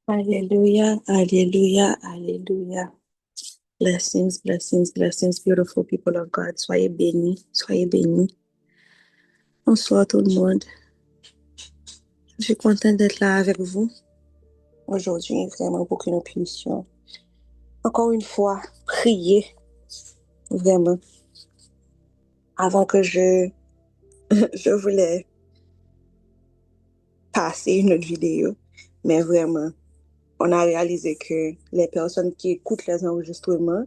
Hallelujah, hallelujah, hallelujah. Blessings, blessings, blessings, beautiful people of God. Soyez bénis, soyez bénis. Bonsoir tout le monde. Je suis contente d'être là avec vous aujourd'hui, vraiment pour que nous puissions, encore une fois, prier, vraiment. Avant que je voulais passer une autre vidéo, mais vraiment, on a réalisé que les personnes qui écoutent les enregistrements,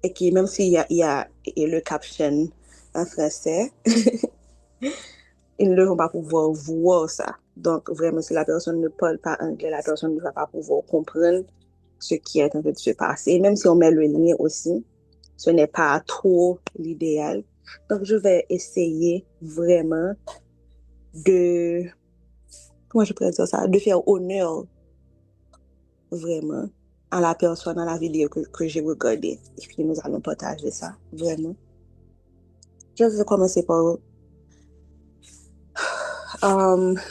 et qui, même s'il y a le caption en français, ils ne vont pas pouvoir voir ça. Donc, vraiment, si la personne ne parle pas anglais, la personne ne va pas pouvoir comprendre ce qui est en train de se passer. Même si on met le lien aussi, ce n'est pas trop l'idéal. Donc, je vais essayer vraiment de, comment je pourrais dire ça, de faire honneur vraiment à la personne, à la vidéo que j'ai regardée. Et puis, nous allons partager ça, vraiment. Je vais commencer par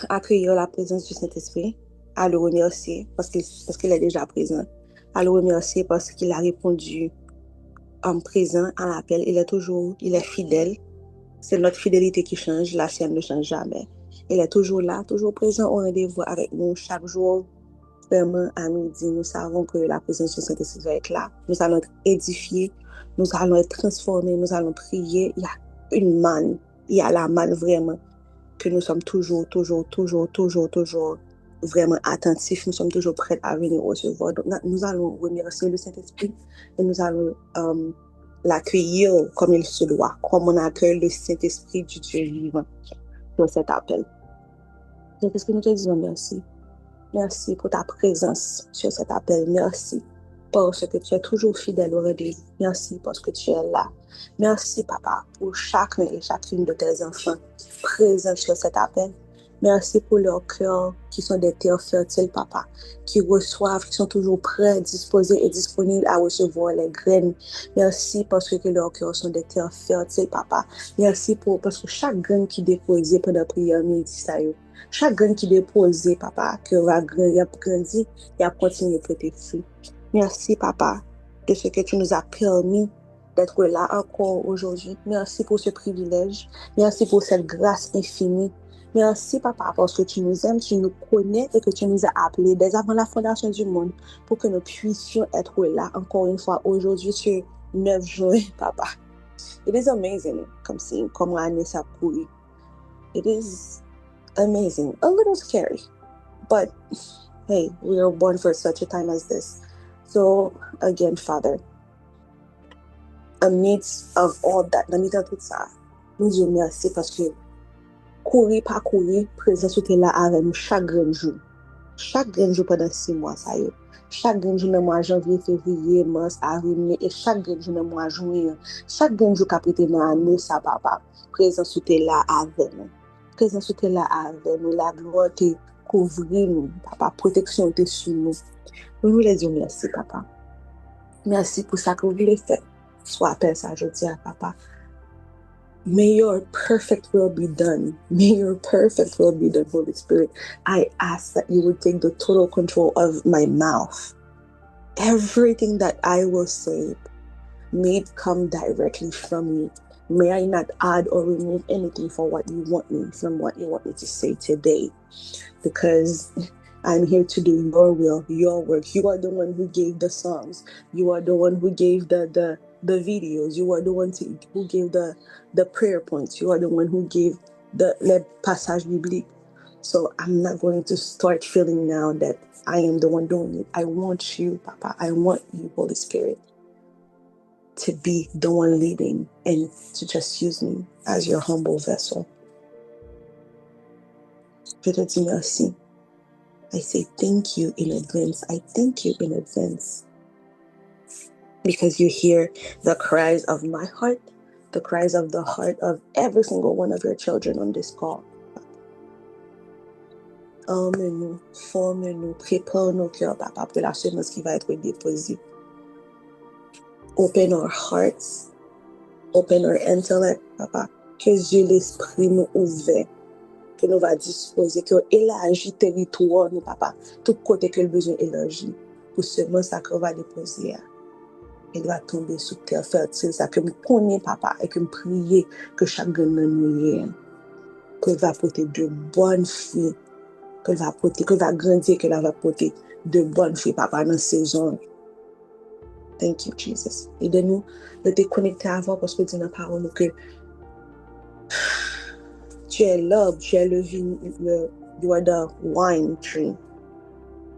accueillir la présence du Saint-Esprit, à le remercier parce qu'il est déjà présent, à le remercier parce qu'il a répondu en présent à l'appel. Il est fidèle. C'est notre fidélité qui change, la sienne ne change jamais. Il est toujours là, toujours présent au rendez-vous avec nous chaque jour. Vraiment, à midi, nous savons que la présence du Saint-Esprit va être là. Nous allons être édifiés, nous allons être transformés, nous allons prier. Il y a une manne, il y a la manne vraiment que nous sommes toujours, toujours, toujours, toujours, toujours vraiment attentifs. Nous sommes toujours prêts à venir recevoir. Donc, nous allons remercier le Saint-Esprit et nous allons l'accueillir comme il se doit, comme on accueille le Saint-Esprit du Dieu vivant dans cet appel. Saint-Esprit, nous te disons merci. Merci pour ta présence sur cet appel. Merci parce que tu es toujours fidèle au rendez-vous. Merci parce que tu es là. Merci, Papa, pour chacun et chacune de tes enfants présents sur cet appel. Merci pour leurs cœurs qui sont des terres fertiles, Papa, qui reçoivent, qui sont toujours prêts, disposés et disponibles à recevoir les graines. Merci parce que leurs cœurs sont des terres fertiles, Papa. Merci parce que chaque graine qui est déposée pendant la prière midi, chaque graine qui est déposée, Papa, que va grandir et à continuer à prêter fruit. Merci, Papa, de ce que tu nous as permis d'être là encore aujourd'hui. Merci pour ce privilège. Merci pour cette grâce infinie. Merci, Papa, parce que tu nous aimes, tu nous connais et que tu nous as appelés dès avant la fondation du monde pour que nous puissions être là encore une fois aujourd'hui sur 9 juin, Papa. It is amazing, comme l'année ça couru. It is amazing. A little scary, but hey, we are born for such a time as this. So, again, Father, amidst of all that, dans de tout ça, nous disons merci parce que courir, pas courir, présence était là avec nous chaque grand jour. Chaque grand jour pendant 6 mois, ça y est. Chaque grand jour dans le mois janvier, février, mars, avril, mai, et chaque grand jour dans le mois juin. Chaque grand jour qui a été dans l'année, ça, papa. Présence était là avec nous. Présence était là avec nous. La gloire était couvrir nous, papa. Protection était sur nous. Nous nous les disons merci, papa. Merci pour ça que vous voulez faire. Soit appelle ça, je dis à papa. May your perfect will be done. May your perfect will be done, Holy Spirit. I ask that you would take the total control of my mouth. Everything that I will say, may it come directly from you. May I not add or remove anything from what you want me to say today. Because I'm here to do your will, your work. You are the one who gave the songs. You are the one who gave the videos. You are the one who gave the prayer points. You are the one who gave the passage biblique. So I'm not going to start feeling now that I am the one doing it. I want you, Papa. I want you, Holy Spirit, to be the one leading and to just use me as your humble vessel. Je te dis merci. I say thank you in advance. I thank you in advance. Because you hear the cries of my heart, the cries of the heart of every single one of your children on this call. Arme-nous, forme-nous, prépare nos cœurs, Papa, pour la semence qui va être déposée. Open our hearts, open our intellect, Papa. Que Dieu l'esprit nous ouvre. que nous va disposer, que élargit territoire, nous, papa. Tout côté que le besoin élargi. Pour seulement ça qu'on va déposer. Il va tomber sous terre fertile. Ça que me connais, papa, et que me prier que chaque grain nous qu'elle va porter de bonnes fruits, qu'elle va grandir, qu'elle va porter de bonnes fruits, papa, dans saison. Thank you, Jesus. Aide-nous de te connecter avant parce que tu n'as pas parole que tu es l'arbre, tu es you are the wine tree.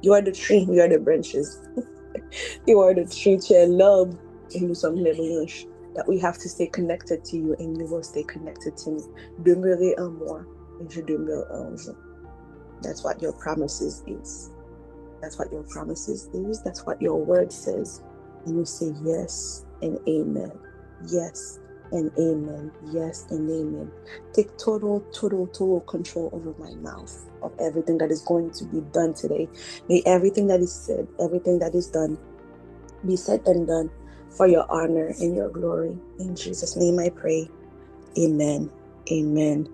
You are the tree, we are the branches. You are the tree, tu es l'arbre, et nous sommes les branches. That we have to stay connected to you and you will stay connected to me. Demeurez en moi et je demeure en vous. That's what your promises is. That's what your promises is. That's what your word says. And you say yes and amen. Yes and amen. Yes and amen. Take total control over my mouth of everything that is going to be done today. May everything that is said, everything that is done, be said and done for your honor and your glory. In Jesus' name I pray. Amen. Amen.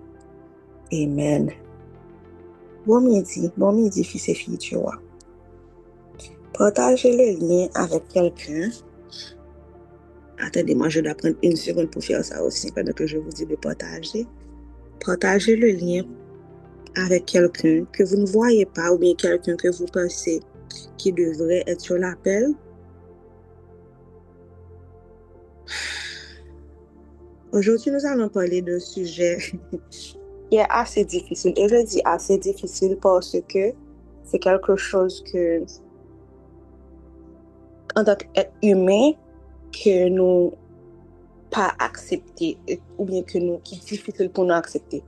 Amen. Bon midi, fils et filles, tu vois. Partagez le lien avec quelqu'un. Attendez, moi je dois prendre une seconde pour faire ça aussi pendant que je vous dis de partager. Partagez le lien avec quelqu'un que vous ne voyez pas ou bien quelqu'un que vous pensez qui devrait être sur l'appel. Aujourd'hui, nous allons parler d'un sujet qui est assez difficile. Et je dis assez difficile parce que c'est quelque chose que, en tant qu'être humain, que nous pas accepter ou bien que nous qui est difficile pour nous accepter.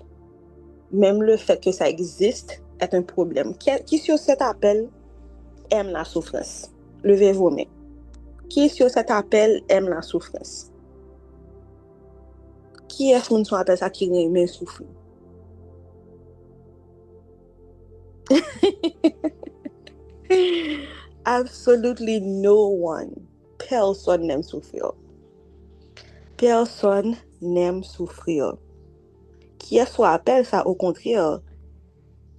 Même le fait que ça existe est un problème. Qui sur cet appel aime la souffrance? Levez vos mains. Qui sur cet appel aime la souffrance? Qui est-ce qu'on appelle ça qui aime souffrir? Absolutely no one. Personne n'aime souffrir. Personne n'aime souffrir. Qui est-ce qu'on appelle ça au contraire?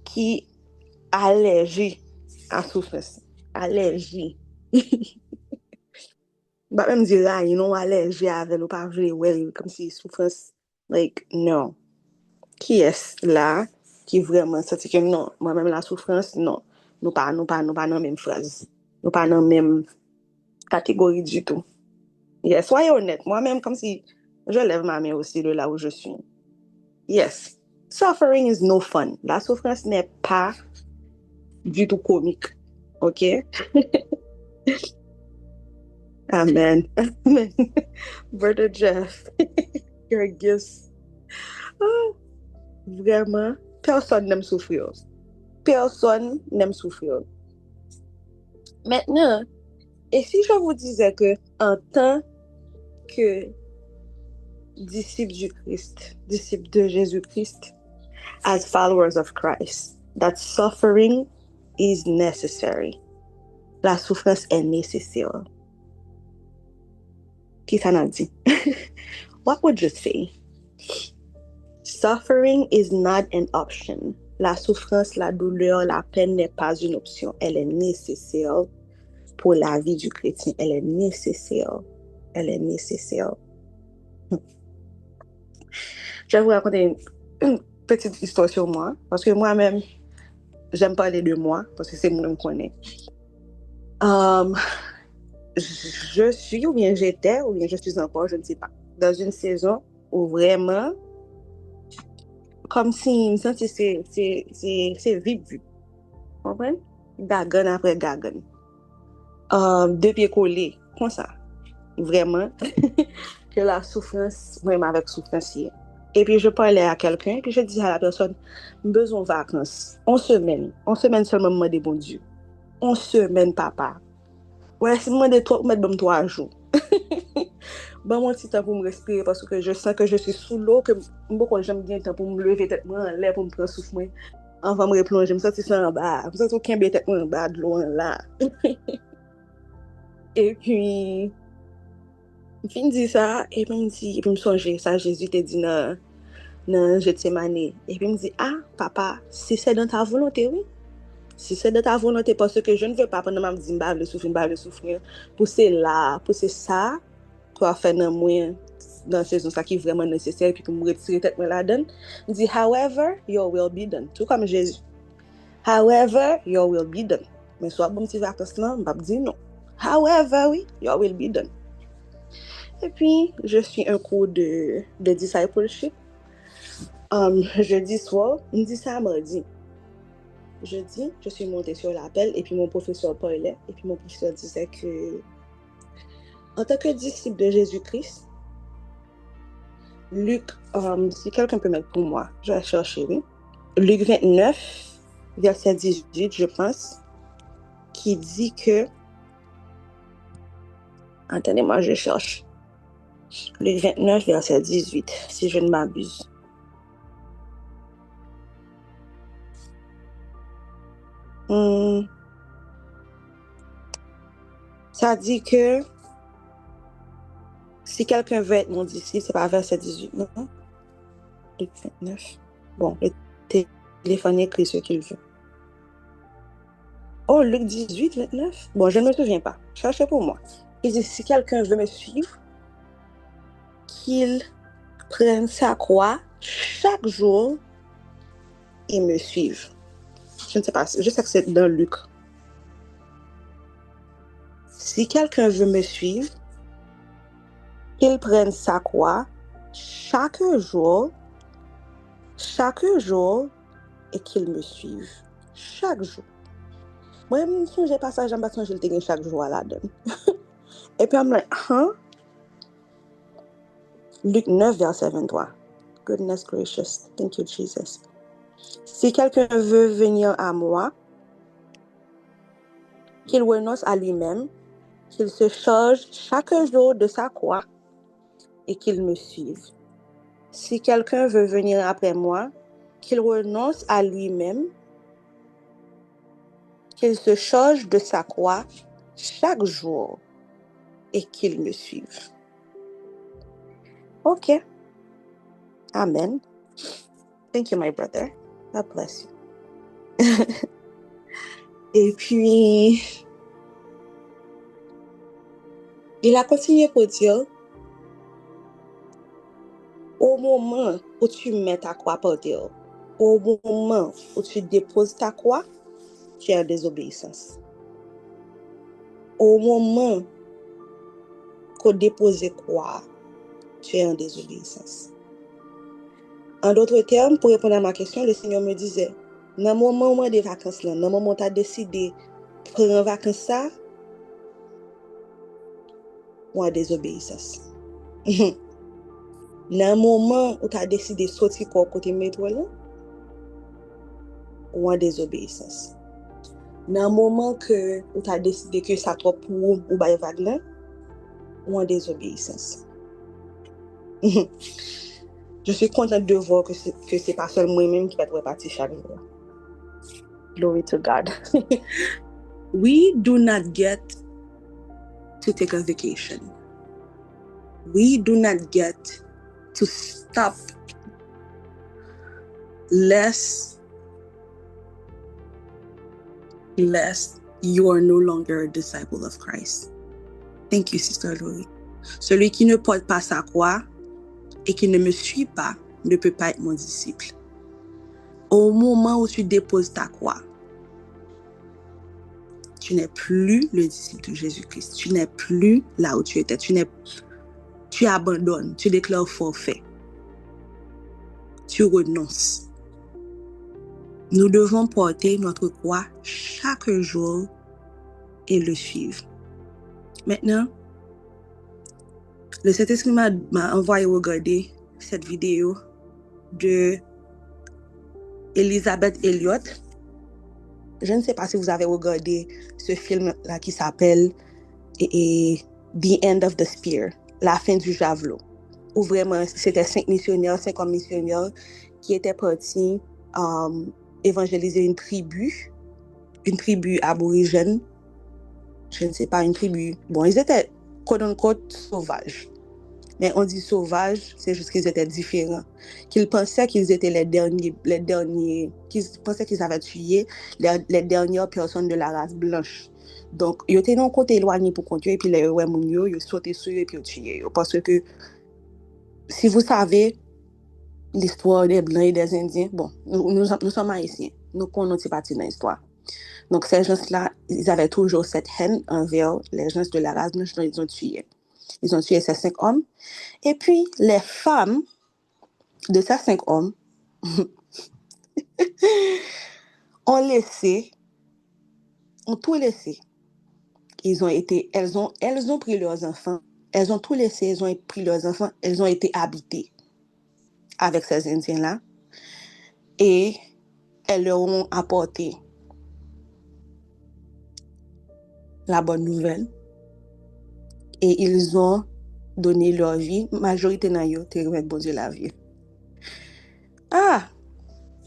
Qui allergie à souffrance. Allergie. Bah même dire là, ils n'ont allergie avec le pas vrai, well, comme si souffrance, like, non. Qui est là qui vraiment senti que non, moi-même la souffrance, non. Nous pas dans la même phrase. Nous pas dans la même catégorie du tout. Yes, soyez honnête. Moi-même, comme si je lève ma main aussi de là où je suis. Yes. Suffering is no fun. La souffrance n'est pas du tout comique. OK? Amen. Amen. Brother Jeff, your gifts. Ah, vraiment, personne n'aime souffrir. Personne n'aime souffrir. Maintenant, et si je vous disais que en tant que disciple du Christ, disciple de Jésus-Christ, as followers of Christ, that suffering is necessary. La souffrance est nécessaire. Qui ça n'a dit? What would you say? Suffering is not an option. La souffrance, la douleur, la peine n'est pas une option. Elle est nécessaire pour la vie du chrétien. Elle est nécessaire. Elle est nécessaire. Je vais vous raconter une petite histoire sur moi. Parce que moi-même, j'aime parler de moi. Parce que c'est moi qui me connais. Je suis, ou bien j'étais, ou bien je suis encore, je ne sais pas, dans une saison où vraiment, comme si me sentais c'est vite vu. Vous comprenez? Gagan après gagan. Deux pieds collés, comme ça. Vraiment, que la souffrance, vraiment avec souffrance. Et puis je parlais à quelqu'un, puis je disais à la personne, besoin de vacances. On semaine seulement, moi des bon Dieu. On semaine, papa. Ouais, si moi de toi, mettre bon 3 jours. Bon, mon petit temps pour me respirer parce que je sens que je suis sous l'eau, que beaucoup j'aime bien temps pour me lever tête moi en l'air pour me prendre souffle. Avant de me replonger, je me sens ça en bas. Je me sens aucun bien tête moi en bas de l'eau là. Et puis, je finis ça, et puis je me songe, ça Jésus t'a dit dans Gethsemane. Et puis il me dit, ah, papa, si c'est dans ta volonté, oui. Si c'est de ta volonté, parce que je ne veux pas, pendant que je me dis, je souffrir, pour cela, pour ça, pour faire dans moi, dans cette saison qui est vraiment nécessaire, puis pour me retirer tête là-dedans. Il dit, however, your will be done. Tout comme Jésus. However, your will be done. Mais soit bon petit vacances là, je dis non. However, oui, your will be done. Et puis, je suis un cours de discipleship. Jeudi soir, il me dit ça mardi. Jeudi, je suis montée sur l'appel et puis mon professeur parlait. Et puis mon professeur disait que, en tant que disciple de Jésus-Christ, Luc, si quelqu'un peut mettre pour moi, je vais chercher, oui. Luc 29, verset 18, je pense, qui dit que, attendez-moi, je cherche. Luc 29, verset 18, si je ne m'abuse. Ça dit que si quelqu'un veut être mon disciple, c'est pas verset 18, non? Luc 29. Bon, le téléphone écrit ce qu'il veut. Oh, Luc 18, 29? Bon, je ne me souviens pas. Cherchez pour moi. Il dit, si quelqu'un veut me suivre, qu'il prenne sa croix chaque jour et me suive. Je ne sais pas, je sais que c'est dans Luc. Si quelqu'un veut me suivre, qu'il prenne sa croix chaque jour et qu'il me suive. Chaque jour. Moi, je me souviens pas ça, j'aime pas changer le terrain chaque jour à la donne. Et puis, je me dis, hein? Luc 9, verset 23. Goodness gracious. Thank you, Jesus. Si quelqu'un veut venir à moi, qu'il renonce à lui-même, qu'il se charge chaque jour de sa croix et qu'il me suive. Si quelqu'un veut venir après moi, qu'il renonce à lui-même, qu'il se charge de sa croix chaque jour et qu'il me suive. Ok. Amen. Thank you, my brother. God bless you. Et puis, il a continué pour dire, au moment où tu mets ta croix par terre, au moment où tu déposes ta croix, tu es en désobéissance. Au moment qu'on dépose croix, tu es en désobéissance. En d'autres termes, pour répondre à ma question, le Seigneur me disait, dans le moment des vacances, dans le moment où tu as décidé de prendre vacances, ça, ou en désobéissance. Dans le moment où tu as décidé de sortir côté métro, ou en désobéissance. Dans le moment où tu as décidé que ça trop pour ou bail vague, ou en désobéissance. Je suis contente de voir que c'est pas seulement moi-même qui va être reparti chaque jour. Glory to God. We do not get to take a vacation. We do not get to stop lest you are no longer a disciple of Christ. Thank you, Sister Laurie. Celui qui ne porte pas sa croix et qui ne me suit pas ne peut pas être mon disciple. Au moment où tu déposes ta croix, tu n'es plus le disciple de Jésus-Christ. Tu n'es plus là où tu étais. Tu abandonnes, tu déclares forfait. Tu renonces. Nous devons porter notre croix chaque jour et le suivre. Maintenant, le Saint-Esprit m'a envoyé regarder cette vidéo de Elisabeth Elliot. Je ne sais pas si vous avez regardé ce film-là qui s'appelle The End of the Spear, la fin du javelot, où vraiment c'était 5 hommes missionnaires qui étaient partis évangéliser une tribu aborigène. Je ne sais pas, une tribu. Bon, ils étaient quote-unquote sauvages. Mais on dit sauvages, c'est juste qu'ils étaient différents. Qu'ils pensaient qu'ils étaient qu'ils pensaient qu'ils avaient tué les dernières personnes de la race blanche. Donc, ils étaient d'un côté éloigné pour continuer, et puis les ouais, ils sautaient sur eux et puis ils tuaient. Parce que, si vous savez l'histoire des Blancs et des Indiens, bon, nous sommes haïtiens. Nous connaissons pas dans l'histoire. Donc, ces gens-là, ils avaient toujours cette haine envers les gens de la race blanche, dont ils ont tué. Ils ont tué ces 5 hommes. Et puis, les femmes de ces 5 hommes ont tout laissé. Elles ont pris leurs enfants. Elles ont tout laissé, elles ont pris leurs enfants. Elles ont été habitées avec ces Indiens-là. Et elles leur ont apporté la bonne nouvelle. Et ils ont donné leur vie. Majorité n'a eu, t'es remettre bon Dieu la vie. Ah!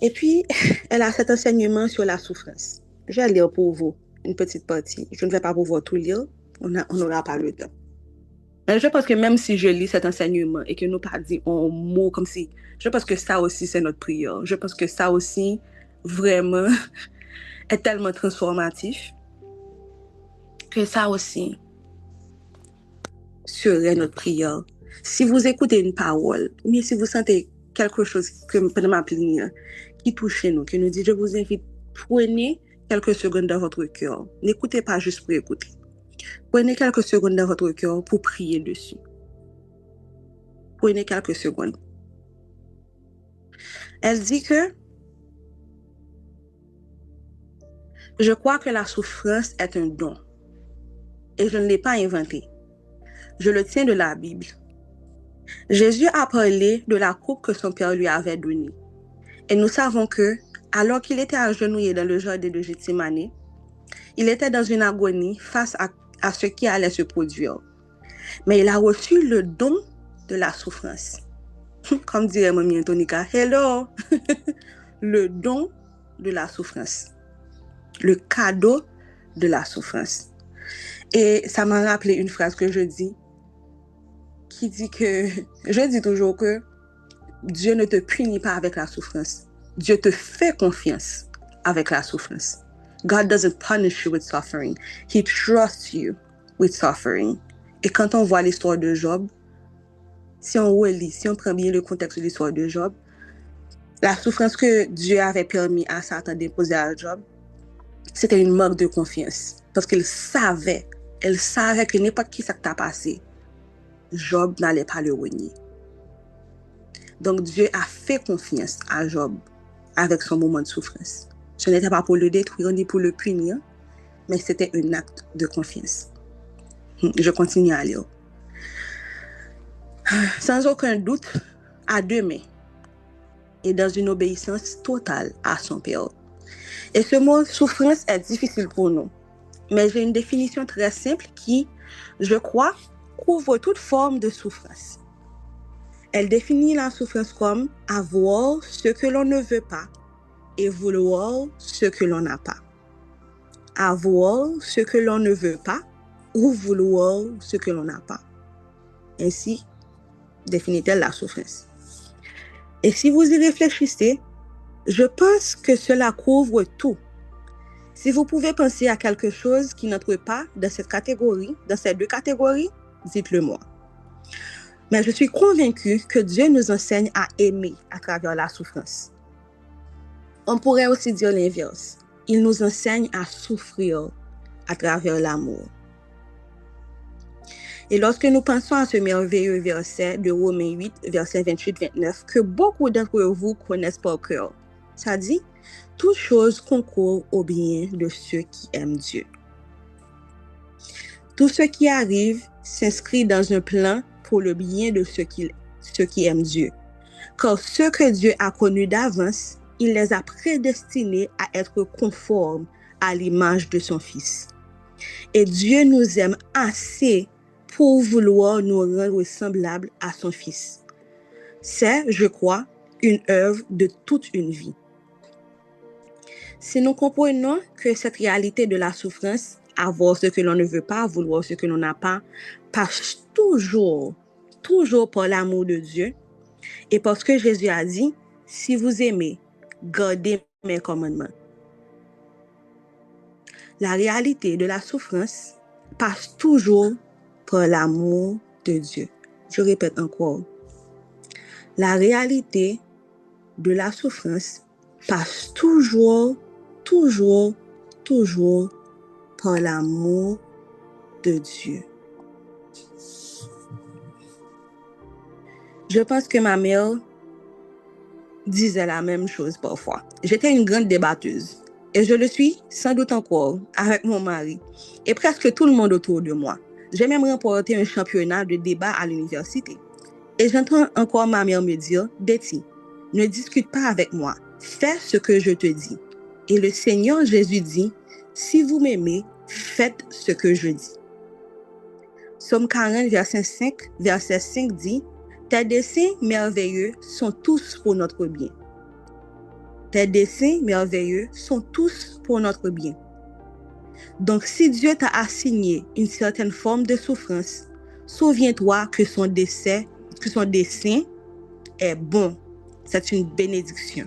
Et puis, elle a cet enseignement sur la souffrance. Je vais lire pour vous une petite partie. Je ne vais pas pouvoir tout lire. On n'aura pas le temps. Mais je pense que même si je lis cet enseignement et que nous pas dit en mots comme si, je pense que ça aussi c'est notre prière. Je pense que ça aussi vraiment est tellement transformatif que ça aussi serait notre prière. Si vous écoutez une parole, ou si vous sentez quelque chose que pendant ma prière qui touche nous, qui nous dit, je vous invite, prenez quelques secondes dans votre cœur. N'écoutez pas juste pour écouter. Prenez quelques secondes dans votre cœur pour prier dessus. Prenez quelques secondes. Elle dit que je crois que la souffrance est un don et je ne l'ai pas inventé. Je le tiens de la Bible. Jésus a parlé de la coupe que son père lui avait donnée. Et nous savons que, alors qu'il était agenouillé dans le jardin de Gethsémani, il était dans une agonie face à ce qui allait se produire. Mais il a reçu le don de la souffrance. Comme dirait Mamie Antonica, hello! Le don de la souffrance. Le cadeau de la souffrance. Et ça m'a rappelé une phrase que je dis, qui dit que, je dis toujours que Dieu ne te punit pas avec la souffrance. Dieu te fait confiance avec la souffrance. God doesn't punish you with suffering. He trusts you with suffering. Et quand on voit l'histoire de Job, si on relit, si on prend bien le contexte de l'histoire de Job, la souffrance que Dieu avait permis à Satan d'imposer à Job, c'était une marque de confiance. Parce qu'il savait, que n'importe qui ça t'a passé, Job n'allait pas le renier. Donc Dieu a fait confiance à Job avec son moment de souffrance. Ce n'était pas pour le détruire ni pour le punir, mais c'était un acte de confiance. Je continue à lire. Sans aucun doute, à deux mains et dans une obéissance totale à son Père. Et ce mot souffrance est difficile pour nous, mais j'ai une définition très simple qui, je crois, couvre toute forme de souffrance. Elle définit la souffrance comme avoir ce que l'on ne veut pas et vouloir ce que l'on n'a pas. Avoir ce que l'on ne veut pas ou vouloir ce que l'on n'a pas. Ainsi définit-elle la souffrance. Et si vous y réfléchissez, je pense que cela couvre tout. Si vous pouvez penser à quelque chose qui n'entre pas dans cette catégorie, dans ces deux catégories, dites-le moi. Mais je suis convaincue que Dieu nous enseigne à aimer à travers la souffrance. On pourrait aussi dire l'inverse. Il nous enseigne à souffrir à travers l'amour. Et lorsque nous pensons à ce merveilleux verset de Romains 8, verset 28-29, que beaucoup d'entre vous connaissent par cœur, ça dit, toute chose concourt au bien de ceux qui aiment Dieu. Tout ce qui arrive s'inscrit dans un plan pour le bien de ceux qui aiment Dieu. Car ceux que Dieu a connus d'avance, il les a prédestinés à être conformes à l'image de son Fils. Et Dieu nous aime assez pour vouloir nous rendre semblables à son Fils. C'est, je crois, une œuvre de toute une vie. Si nous comprenons que cette réalité de la souffrance, avoir ce que l'on ne veut pas, vouloir ce que l'on n'a pas, passe toujours toujours par l'amour de Dieu et parce que Jésus a dit, si vous aimez, gardez mes commandements. La réalité de la souffrance passe toujours par l'amour de Dieu. Je répète encore. La réalité de la souffrance passe toujours par l'amour de Dieu. Je pense que ma mère disait la même chose parfois. J'étais une grande débatteuse et je le suis sans doute encore avec mon mari et presque tout le monde autour de moi. J'ai même remporté un championnat de débat à l'université. Et j'entends encore ma mère me dire, Betty, ne discute pas avec moi, fais ce que je te dis. Et le Seigneur Jésus dit, si vous m'aimez, faites ce que je dis. Psaume 40, verset 5 dit, tes desseins merveilleux sont tous pour notre bien. Tes desseins merveilleux sont tous pour notre bien. Donc, si Dieu t'a assigné une certaine forme de souffrance, souviens-toi que son dessein est bon. C'est une bénédiction.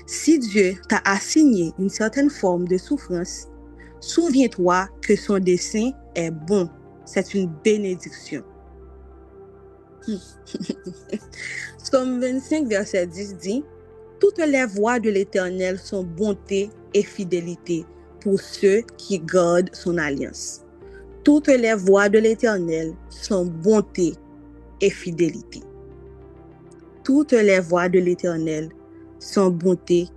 Si Dieu t'a assigné une certaine forme de souffrance, souviens-toi que son dessein est bon. C'est une bénédiction. Psaume 25, verset 10 dit, toutes les voies de l'Éternel sont bonté et fidélité pour ceux qui gardent son alliance. Toutes les voies de l'Éternel sont bonté et fidélité. Toutes les voies de l'Éternel sont bonté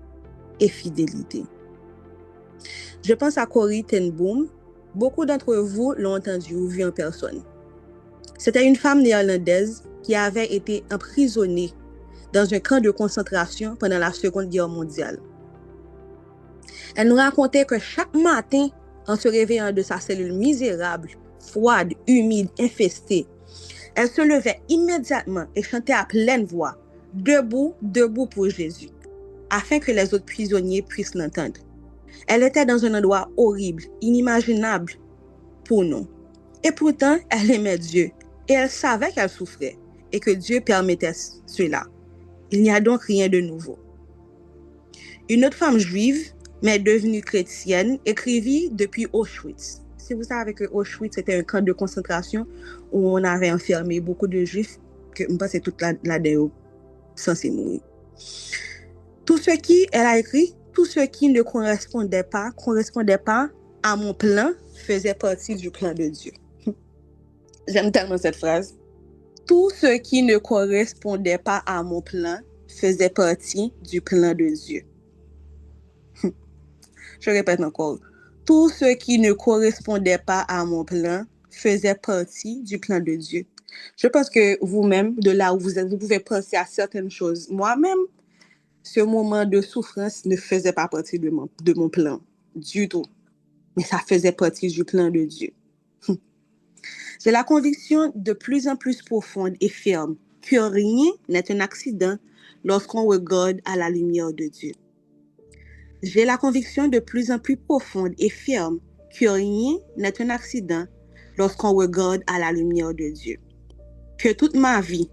et fidélité. Je pense à Corrie ten Boom. Beaucoup d'entre vous l'ont entendu ou vu en personne. C'était une femme néerlandaise qui avait été emprisonnée dans un camp de concentration pendant la Seconde Guerre mondiale. Elle nous racontait que chaque matin, en se réveillant de sa cellule misérable, froide, humide, infestée, elle se levait immédiatement et chantait à pleine voix, debout, debout pour Jésus, afin que les autres prisonniers puissent l'entendre. Elle était dans un endroit horrible, inimaginable pour nous. Et pourtant, elle aimait Dieu et elle savait qu'elle souffrait et que Dieu permettait cela. Il n'y a donc rien de nouveau. Une autre femme juive, mais devenue chrétienne, écrivit depuis Auschwitz. Si vous savez que Auschwitz était un camp de concentration où on avait enfermé beaucoup de juifs, que je pense que c'est toute la déo censée mourir. Elle a écrit, tout ce qui ne correspondait pas à mon plan faisait partie du plan de Dieu. J'aime tellement cette phrase. Tout ce qui ne correspondait pas à mon plan faisait partie du plan de Dieu. Je répète encore. Tout ce qui ne correspondait pas à mon plan faisait partie du plan de Dieu. Je pense que vous-même, de là où vous êtes, vous pouvez penser à certaines choses. Moi-même, ce moment de souffrance ne faisait pas partie de mon plan du tout. Mais ça faisait partie du plan de Dieu. J'ai la conviction de plus en plus profonde et ferme que rien n'est un accident lorsqu'on regarde à la lumière de Dieu. J'ai la conviction de plus en plus profonde et ferme que rien n'est un accident lorsqu'on regarde à la lumière de Dieu. Que toute ma vie,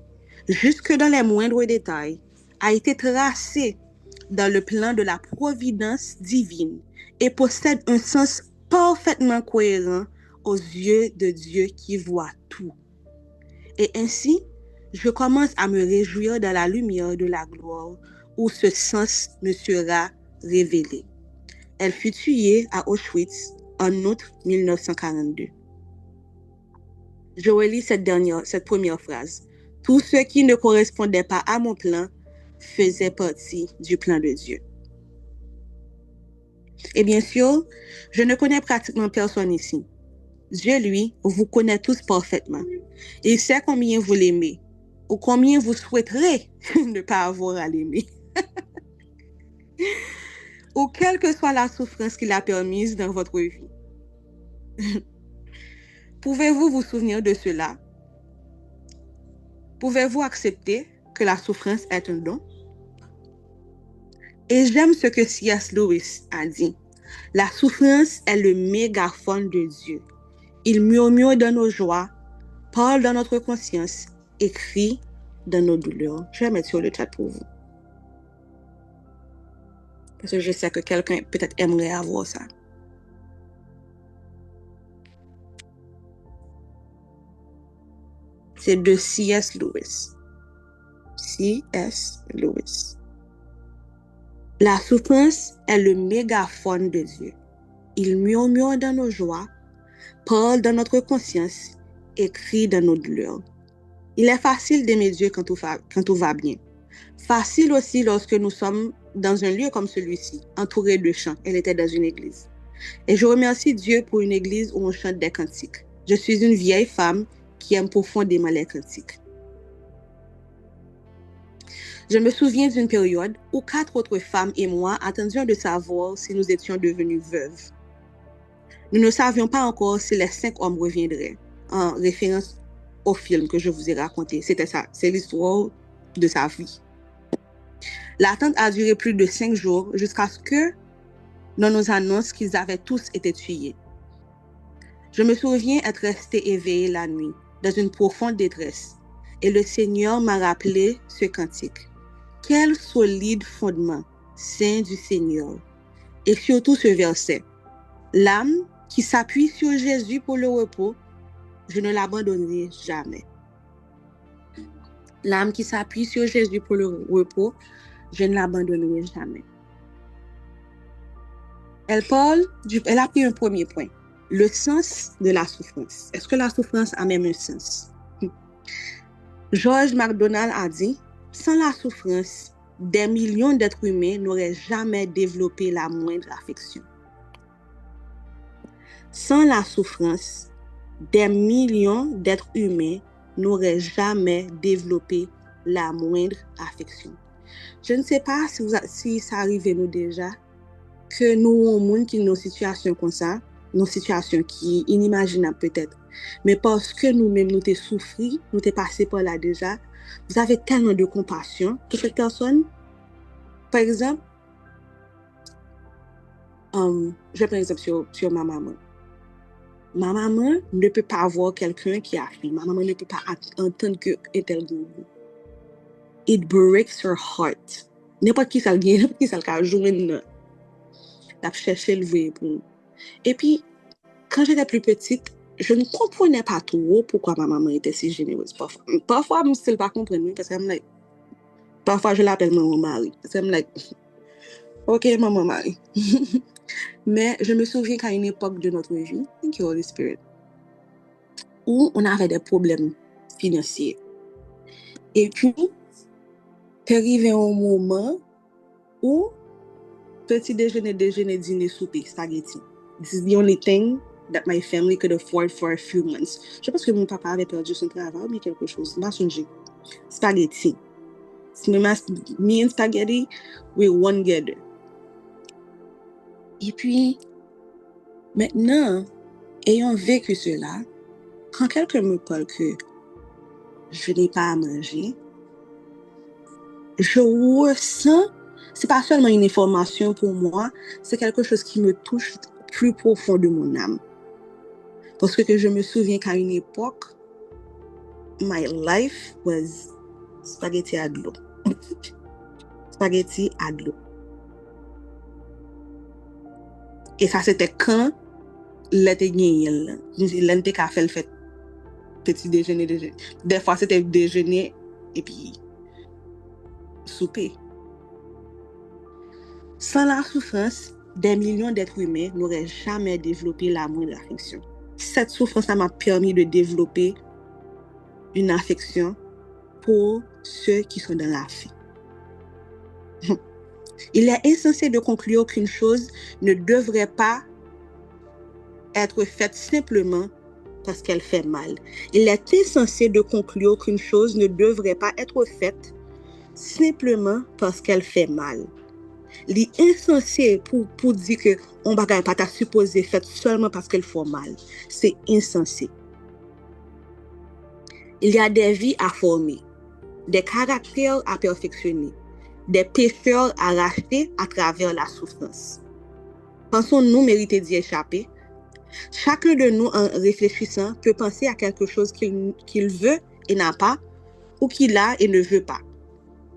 jusque dans les moindres détails, a été tracée dans le plan de la providence divine et possède un sens parfaitement cohérent aux yeux de Dieu qui voit tout. Et ainsi, je commence à me réjouir dans la lumière de la gloire où ce sens me sera révélé. Elle fut tuée à Auschwitz en août 1942. Je relis cette première phrase. Tout ce qui ne correspondait pas à mon plan faisait partie du plan de Dieu. Et bien sûr, je ne connais pratiquement personne ici. Dieu, lui, vous connaît tous parfaitement. Il sait combien vous l'aimez ou combien vous souhaiterez ne pas avoir à l'aimer. Ou quelle que soit la souffrance qu'il a permise dans votre vie. Pouvez-vous vous souvenir de cela? Pouvez-vous accepter que la souffrance est un don? Et j'aime ce que C.S. Lewis a dit. La souffrance est le mégaphone de Dieu. Il murmure dans nos joies, parle dans notre conscience, écrit dans nos douleurs. Je vais mettre sur le chat pour vous. Parce que je sais que quelqu'un peut-être aimerait avoir ça. C'est de C.S. Lewis. C.S. Lewis. La souffrance est le mégaphone de Dieu. Il murmure dans nos joies, parle dans notre conscience, écrit dans nos douleurs. Il est facile d'aimer Dieu quand tout va bien. Facile aussi lorsque nous sommes dans un lieu comme celui-ci, entouré de chants. Elle était dans une église. Et je remercie Dieu pour une église où on chante des cantiques. Je suis une vieille femme qui aime profondément les cantiques. Je me souviens d'une période où 4 autres femmes et moi attendions de savoir si nous étions devenues veuves. Nous ne savions pas encore si les 5 hommes reviendraient, en référence au film que je vous ai raconté. C'était ça, c'est l'histoire de sa vie. L'attente a duré plus de 5 jours jusqu'à ce que l'on nous annonce qu'ils avaient tous été tués. Je me souviens être restée éveillée la nuit, dans une profonde détresse, et le Seigneur m'a rappelé ce cantique. Quel solide fondement, Saint du Seigneur, et surtout ce verset. L'âme qui s'appuie sur Jésus pour le repos, je ne l'abandonnerai jamais. L'âme qui s'appuie sur Jésus pour le repos, je ne l'abandonnerai jamais. Elle a pris un premier point, le sens de la souffrance. Est-ce que la souffrance a même un sens? George MacDonald a dit, sans la souffrance, des millions d'êtres humains n'auraient jamais développé la moindre affection. Sans la souffrance, des millions d'êtres humains n'auraient jamais développé la moindre affection. Je ne sais pas si ça arrive nous déjà, que nous, au monde, qui nos situations comme ça, nos situations qui sont inimaginables peut-être, mais parce que nous-mêmes, nous t'ai souffri, nous t'ai passé par là déjà, vous avez tellement de compassion pour cette personne. Par exemple, je vais prendre un exemple sur ma maman. Ma maman ne peut pas voir quelqu'un qui a fui. Ma maman ne peut pas entendre que un tel goût. It breaks her heart. N'importe qui ça gagne, n'importe qui ça le joindre. La chercher le vrai pour. Et puis, quand j'étais plus petite, je ne comprenais pas trop pourquoi ma maman était si généreuse. Parfois, je ne sais pas comprendre, parce que parfois, je l'appelle maman Marie. Parce que ok, maman Marie. Mais je me souviens qu'à une époque de notre vie, thank you Holy Spirit, où on avait des problèmes financiers. Et puis, c'est arrivé un moment où petit déjeuner, dîner, souper, spaghetti. This is the only thing that my family could afford for a few months. Je pense que mon papa avait perdu son travail, mais quelque chose. M'a changé. Spaghetti. Me and spaghetti, we one together. Et puis, maintenant, ayant vécu cela, quand quelqu'un me parle que je n'ai pas à manger, je ressens, c'est pas seulement une information pour moi, c'est quelque chose qui me touche plus profond de mon âme. Parce que je me souviens qu'à une époque, my life was spaghetti à de l'eau. Spaghetti à de l'eau. Et ça, c'était quand l'été gagné. L'été qu'a fait le fait petit déjeuner. Des fois, c'était déjeuner et puis souper. Sans la souffrance, des millions d'êtres humains n'auraient jamais développé la moindre affection. Cette souffrance, ça m'a permis de développer une affection pour ceux qui sont dans la vie. Il est insensé de conclure qu'une chose ne devrait pas être faite simplement parce qu'elle fait mal. Il est insensé de conclure qu'une chose ne devrait pas être faite simplement parce qu'elle fait mal. Il est insensé pour dire que on ne va pas supposé faire seulement parce qu'elle fait mal. C'est insensé. Il y a des vies à former, des caractères à perfectionner, des pécheurs à racheter à travers la souffrance. Pensons-nous mériter d'y échapper? Chacun de nous, en réfléchissant, peut penser à quelque chose qu'il veut et n'a pas, ou qu'il a et ne veut pas.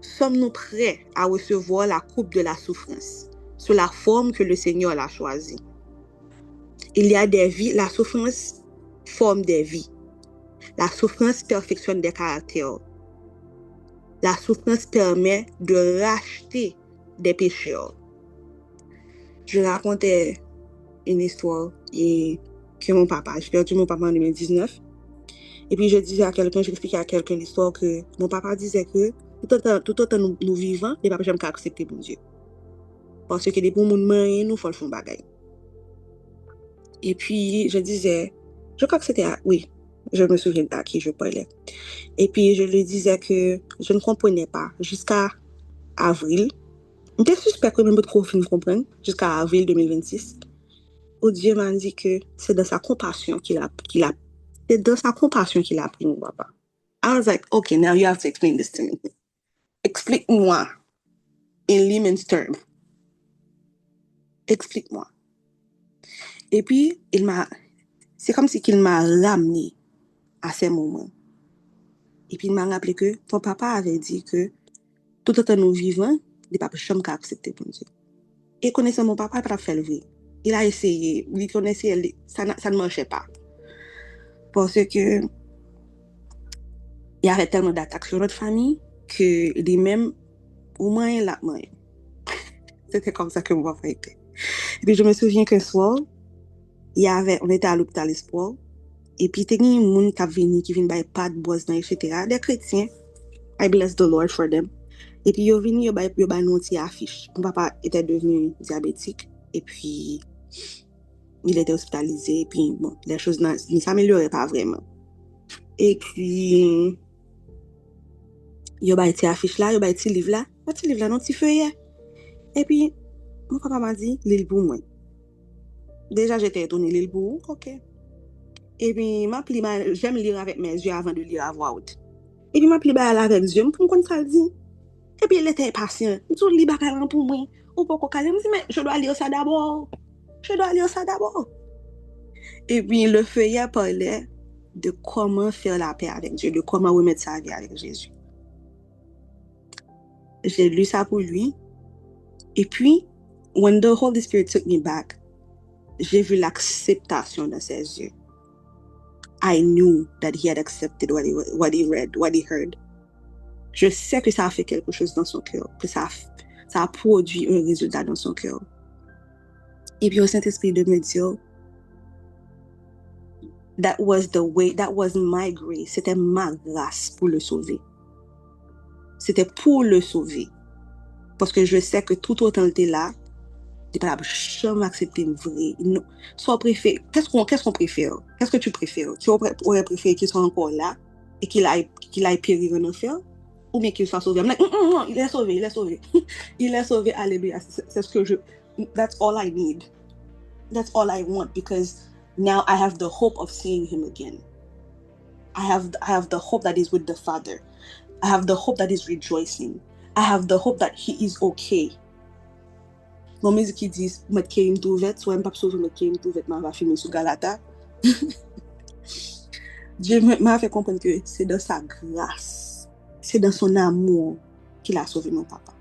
Sommes-nous prêts à recevoir la coupe de la souffrance, sous la forme que le Seigneur l'a choisie? Il y a des vies, la souffrance forme des vies. La souffrance perfectionne des caractères. La souffrance permet de racheter des pécheurs. Je racontais une histoire que mon papa, j'ai perdu mon papa en 2019. Et puis je disais à quelqu'un, j'expliquais à quelqu'un l'histoire que mon papa disait que tout autant nous vivons, les papas j'aime qu'à accepter bon Dieu. Parce que les bons monde moyen nous font le fond bagaille. Et puis je disais, je crois que c'était oui, je me souviens à qui je parlais. Et puis je lui disais que je ne comprenais pas jusqu'à avril. J'étais suspect que même trop fin comprendre jusqu'à avril 2026. Où Dieu m'a dit que c'est dans sa compassion c'est dans sa compassion qu'il a pris mon papa. I was like, okay, now you have to explain this to me. Explique-moi in layman's terms. Explique-moi. Et puis, c'est comme si qu'il m'a ramené à ces moments. Et puis, il m'a rappelé que ton papa avait dit que tout autant nous vivons, il n'y a pas de chambre qu'à accepter pour Dieu. Et connaissant mon papa, il n'a pas fait le vrai. Il a essayé, il connaissait, ça ne marchait pas. Parce que il y avait tellement d'attaques sur notre famille que les mêmes, au moins, là, c'était comme ça que mon papa était. Et puis, je me souviens qu'un soir, on était à l'hôpital Espoir, et puis, il y a des gens qui viennent by pas de bois, etc. Des chrétiens. I bless the Lord for them. Et puis, ils viennent, ils ont une petite affiche. Mon papa était devenu diabétique, et puis, il était hospitalisé, et puis, bon, les choses ne s'amélioraient pas vraiment. Et puis, il y a une petite affiche là, il y a un petit livre là, un petit feuillet. Et puis, mon papa m'a dit, l'île pour moi. Déjà, j'étais étonnée, l'île pour ok. Et puis, j'aime lire avec mes yeux avant de lire à voix haute. Et puis, je avec les yeux pour me ça le dit. Et puis, il était patient. Il dit, lis pour moi. Ou pour qu'on me dit, mais je dois lire ça d'abord. Et puis, le feuillet parlait de comment faire la paix avec Dieu, de comment remettre sa vie avec Jésus. J'ai lu ça pour lui. Et puis, when the Holy Spirit took me back, j'ai vu l'acceptation dans ses yeux. I knew that he had accepted what he read, what he heard. Je sais que ça a fait quelque chose dans son cœur, que ça a produit un résultat dans son cœur. Et puis au Saint-Esprit de me dire, that was my grace. C'était ma grâce pour le sauver. C'était pour le sauver. Parce que je sais que tout autant il était là, il n'est pas jamais accepté une vraie. Soit préféré. Qu'est-ce qu'on préfère? Qu'est-ce que tu préfères? Tu aurais préféré qu'il soit encore là et qu'il aille périr en enfer? Ou bien qu'il soit sauvé? I'm like, non, il est sauvé. Il est sauvé, alléluia. C'est ce que that's all I need. That's all I want, because now I have the hope of seeing him again. I have the hope that he's with the Father. I have the hope that he's rejoicing. I have the hope that he is okay. Mon musique qui dit, mettre Kérim tout vête, soit même pas sauver mettre Kérim tout vête, mais on va filmer sur Galata. Dieu m'a fait comprendre que c'est dans sa grâce, c'est dans son amour qu'il a sauvé mon papa.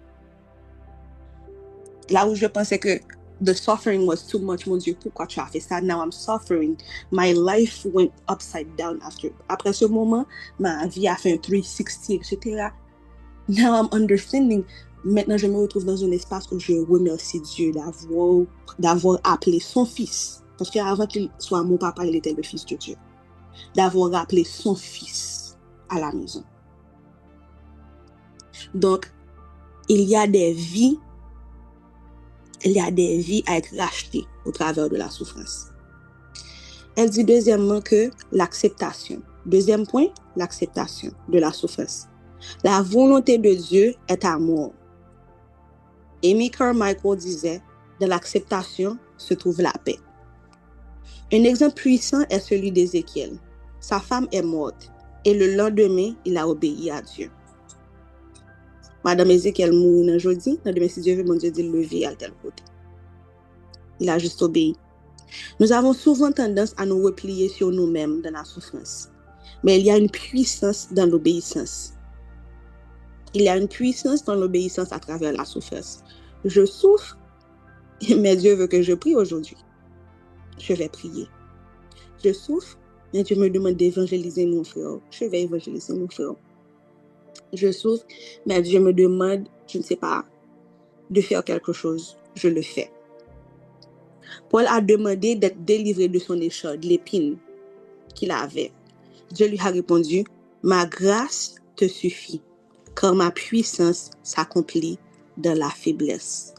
Là où je pensais que the suffering was too much, mon Dieu, pourquoi tu as fait ça? Now I'm suffering. My life went upside down après ce moment, ma vie a fait un 360, etc. Now I'm understanding. Maintenant, je me retrouve dans un espace où je remercie Dieu d'avoir appelé son fils. Parce qu'avant qu'il soit mon papa, il était le fils de Dieu. D'avoir appelé son fils à la maison. Donc, il y a des vies à être rachetées au travers de la souffrance. Elle dit deuxièmement que l'acceptation. Deuxième point, l'acceptation de la souffrance. La volonté de Dieu est amour. Amy Carmichael disait, dans l'acceptation se trouve la paix. Un exemple puissant est celui d'Ézéchiel. Sa femme est morte et le lendemain, il a obéi à Dieu. Madame Ézéchiel mourit un jeudi, le demain, si Dieu veut, mon Dieu dit lever à tel côté. Il a juste obéi. Nous avons souvent tendance à nous replier sur nous-mêmes dans la souffrance. Mais il y a une puissance dans l'obéissance. Il y a une puissance dans l'obéissance à travers la souffrance. Je souffre, mais Dieu veut que je prie aujourd'hui. Je vais prier. Je souffre, mais Dieu me demande d'évangéliser mon frère. Je vais évangéliser mon frère. Je souffre, mais Dieu me demande, je ne sais pas, de faire quelque chose. Je le fais. Paul a demandé d'être délivré de son écharde, l'épine qu'il avait. Dieu lui a répondu, ma grâce te suffit, car ma puissance s'accomplit dans la faiblesse.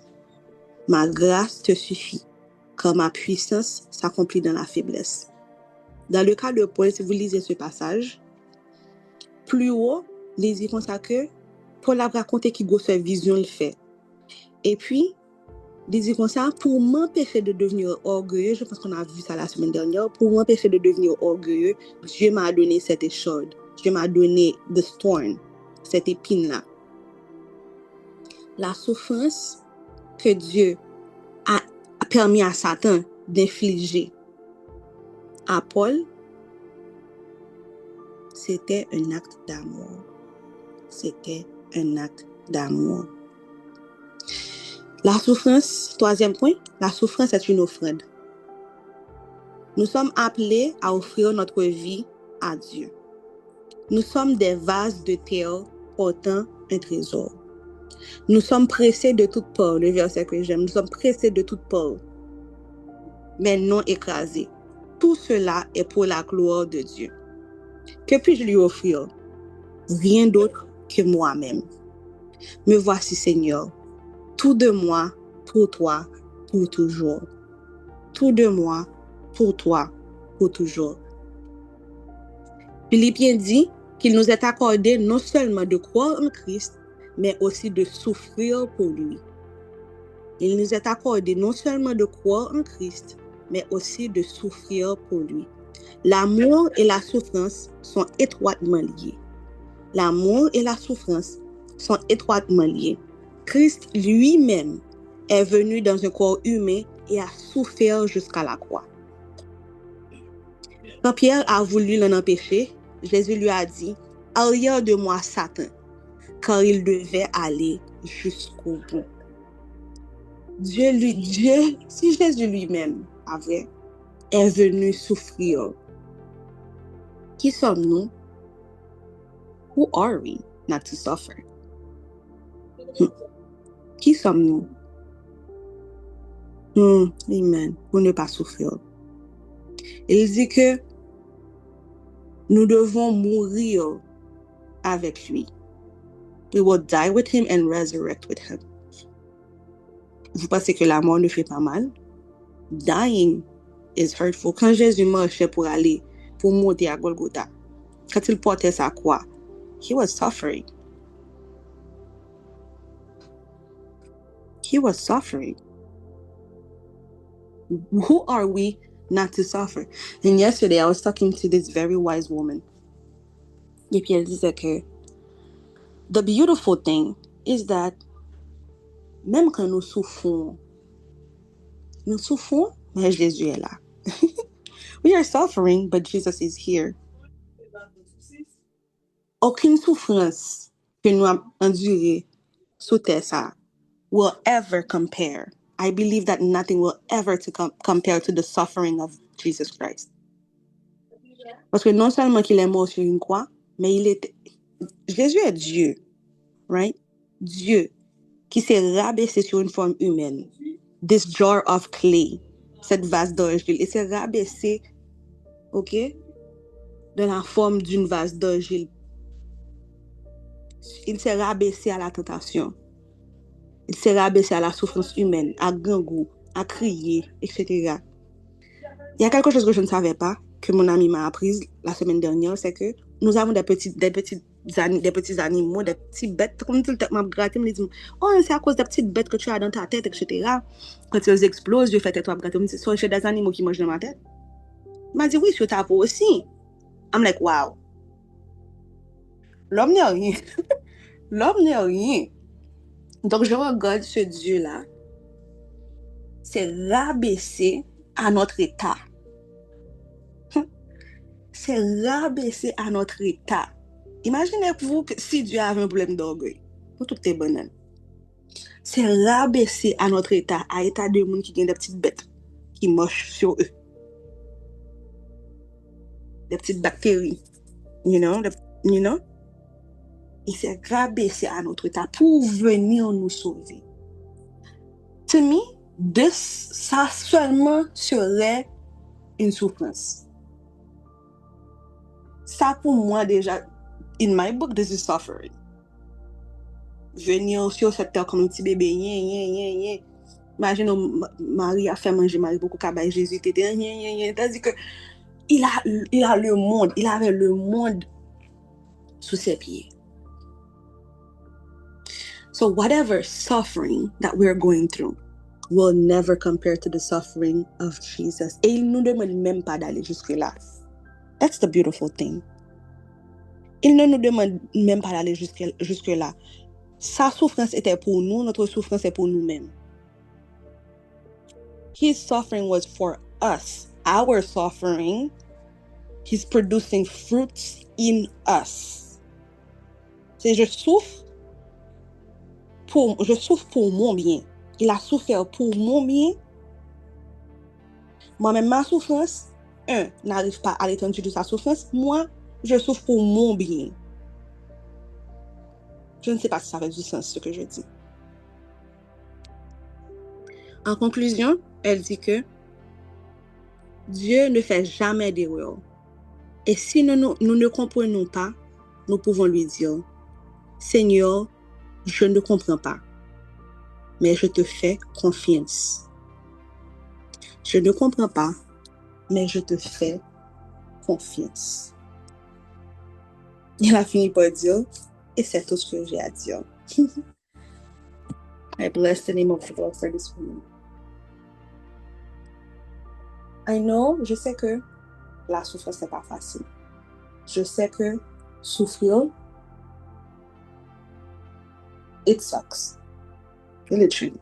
Ma grâce te suffit, car ma puissance s'accomplit dans la faiblesse. Dans le cas de Paul, si vous lisez ce passage, plus haut, lisez comme ça que Paul a raconté qu'il a sa vision le fait. Et puis, lisez comme ça, pour m'empêcher de devenir orgueilleux, je pense qu'on a vu ça la semaine dernière, pour m'empêcher de devenir orgueilleux, Dieu m'a donné cette écharde. Dieu m'a donné the thorn, cette épine-là. La souffrance que Dieu a permis à Satan d'infliger à Paul, c'était un acte d'amour. C'était un acte d'amour. La souffrance, troisième point, la souffrance est une offrande. Nous sommes appelés à offrir notre vie à Dieu. Nous sommes des vases de terre portant un trésor. Nous sommes pressés de toutes parts, le verset que j'aime, nous sommes pressés de toutes parts, mais non écrasés. Tout cela est pour la gloire de Dieu. Que puis-je lui offrir? Rien d'autre que moi-même. Me voici, Seigneur, tout de moi, pour toi, pour toujours. Tout de moi, pour toi, pour toujours. Philippiens dit qu'il nous est accordé non seulement de croire en Christ, mais aussi de souffrir pour lui. Il nous est accordé non seulement de croire en Christ, mais aussi de souffrir pour lui. L'amour et la souffrance sont étroitement liés. L'amour et la souffrance sont étroitement liés. Christ lui-même est venu dans un corps humain et a souffert jusqu'à la croix. Quand Pierre a voulu l'en empêcher, Jésus lui a dit, « Arrière de moi, Satan », car il devait aller jusqu'au bout. Si Jésus lui-même, à vrai, est venu souffrir, qui sommes-nous? Who are we not to suffer? Qui sommes-nous? Amen. Pour ne pas souffrir. Il dit que nous devons mourir avec lui. We will die with him and resurrect with him. Vous pensez que la mort ne fait pas mal? Dying is hurtful. Quand Jésus marchait pour monter à Golgotha, quand il portait sa croix, he was suffering. He was suffering. Who are we not to suffer? And yesterday I was talking to this very wise woman. Et puis elle disait que the beautiful thing is that même quand nous souffrons, mais Jésus est là. We are suffering, but Jesus is here. Aucune souffrance que nous avons endurée sous terre ça will ever compare. I believe that nothing will ever compare to the suffering of Jesus Christ. Parce que non seulement qu'il est mort sur une croix, mais Jésus est Dieu, right? Dieu qui s'est rabaissé sur une forme humaine. This jar of clay, cette vase d'argile, il s'est rabaissé, ok, dans la forme d'une vase d'argile. Il s'est rabaissé à la tentation. Il s'est rabaissé à la souffrance humaine, à gangou, à crier, etc. Il y a quelque chose que je ne savais pas, que mon ami m'a appris la semaine dernière, c'est que nous avons des petits animaux, des petites bêtes, comme tout le temps, m'a gratté, me dit, oh, c'est à cause des petites bêtes que tu as dans ta tête, etc. Quand ils explosent, je fais tête, toi, gratté, me dit, so, j'ai des animaux qui mangent dans ma tête. Il m'a dit, oui, sur ta peau aussi. I'm like, wow. L'homme n'est rien. L'homme n'est rien. Donc, je regarde ce Dieu-là, s'est rabaissé à notre état. C'est rabaisser à notre état. Imaginez-vous que si Dieu avait un problème d'orgueil, pour toutes tes bananes, c'est rabaisser à notre état, à l'état de monde qui gagne des petites bêtes qui marchent sur eux, des petites bactéries, you know, you know? Il s'est rabaissé à notre état pour venir nous sauver. To me, ça seulement serait une souffrance. Ça pour moi déjà, in my book, this is suffering. Venir sur cette terre comme un petit bébé, imagine Marie a fait manger Marie beaucoup cabaye Jésus était c'est-à-dire que il a le monde, il avait le monde sous ses pieds. So whatever suffering that we're going through will never compare to the suffering of Jesus. Et il nous demande même pas d'aller jusque-là. That's the beautiful thing. Il ne nous demande même pas d'aller jusque-là. Sa souffrance était pour nous, notre souffrance est pour nous-mêmes. His suffering was for us. Our suffering, he's producing fruits in us. C'est je souffre pour mon bien. Il a souffert pour mon bien. Moi-même, ma souffrance, n'arrive pas à l'étendue de sa souffrance. Moi, je souffre pour mon bien. Je ne sais pas si ça fait du sens ce que je dis. En conclusion, elle dit que Dieu ne fait jamais d'erreur. Et si nous ne comprenons pas, nous pouvons lui dire, Seigneur, je ne comprends pas, mais je te fais confiance. Je ne comprends pas, mais je te fais confiance. Il a fini par dire, et c'est tout ce que j'ai à dire. I bless the name of the Lord for this woman. I know, je sais que la souffrance n'est pas facile. Je sais que souffrir, it sucks. Literally.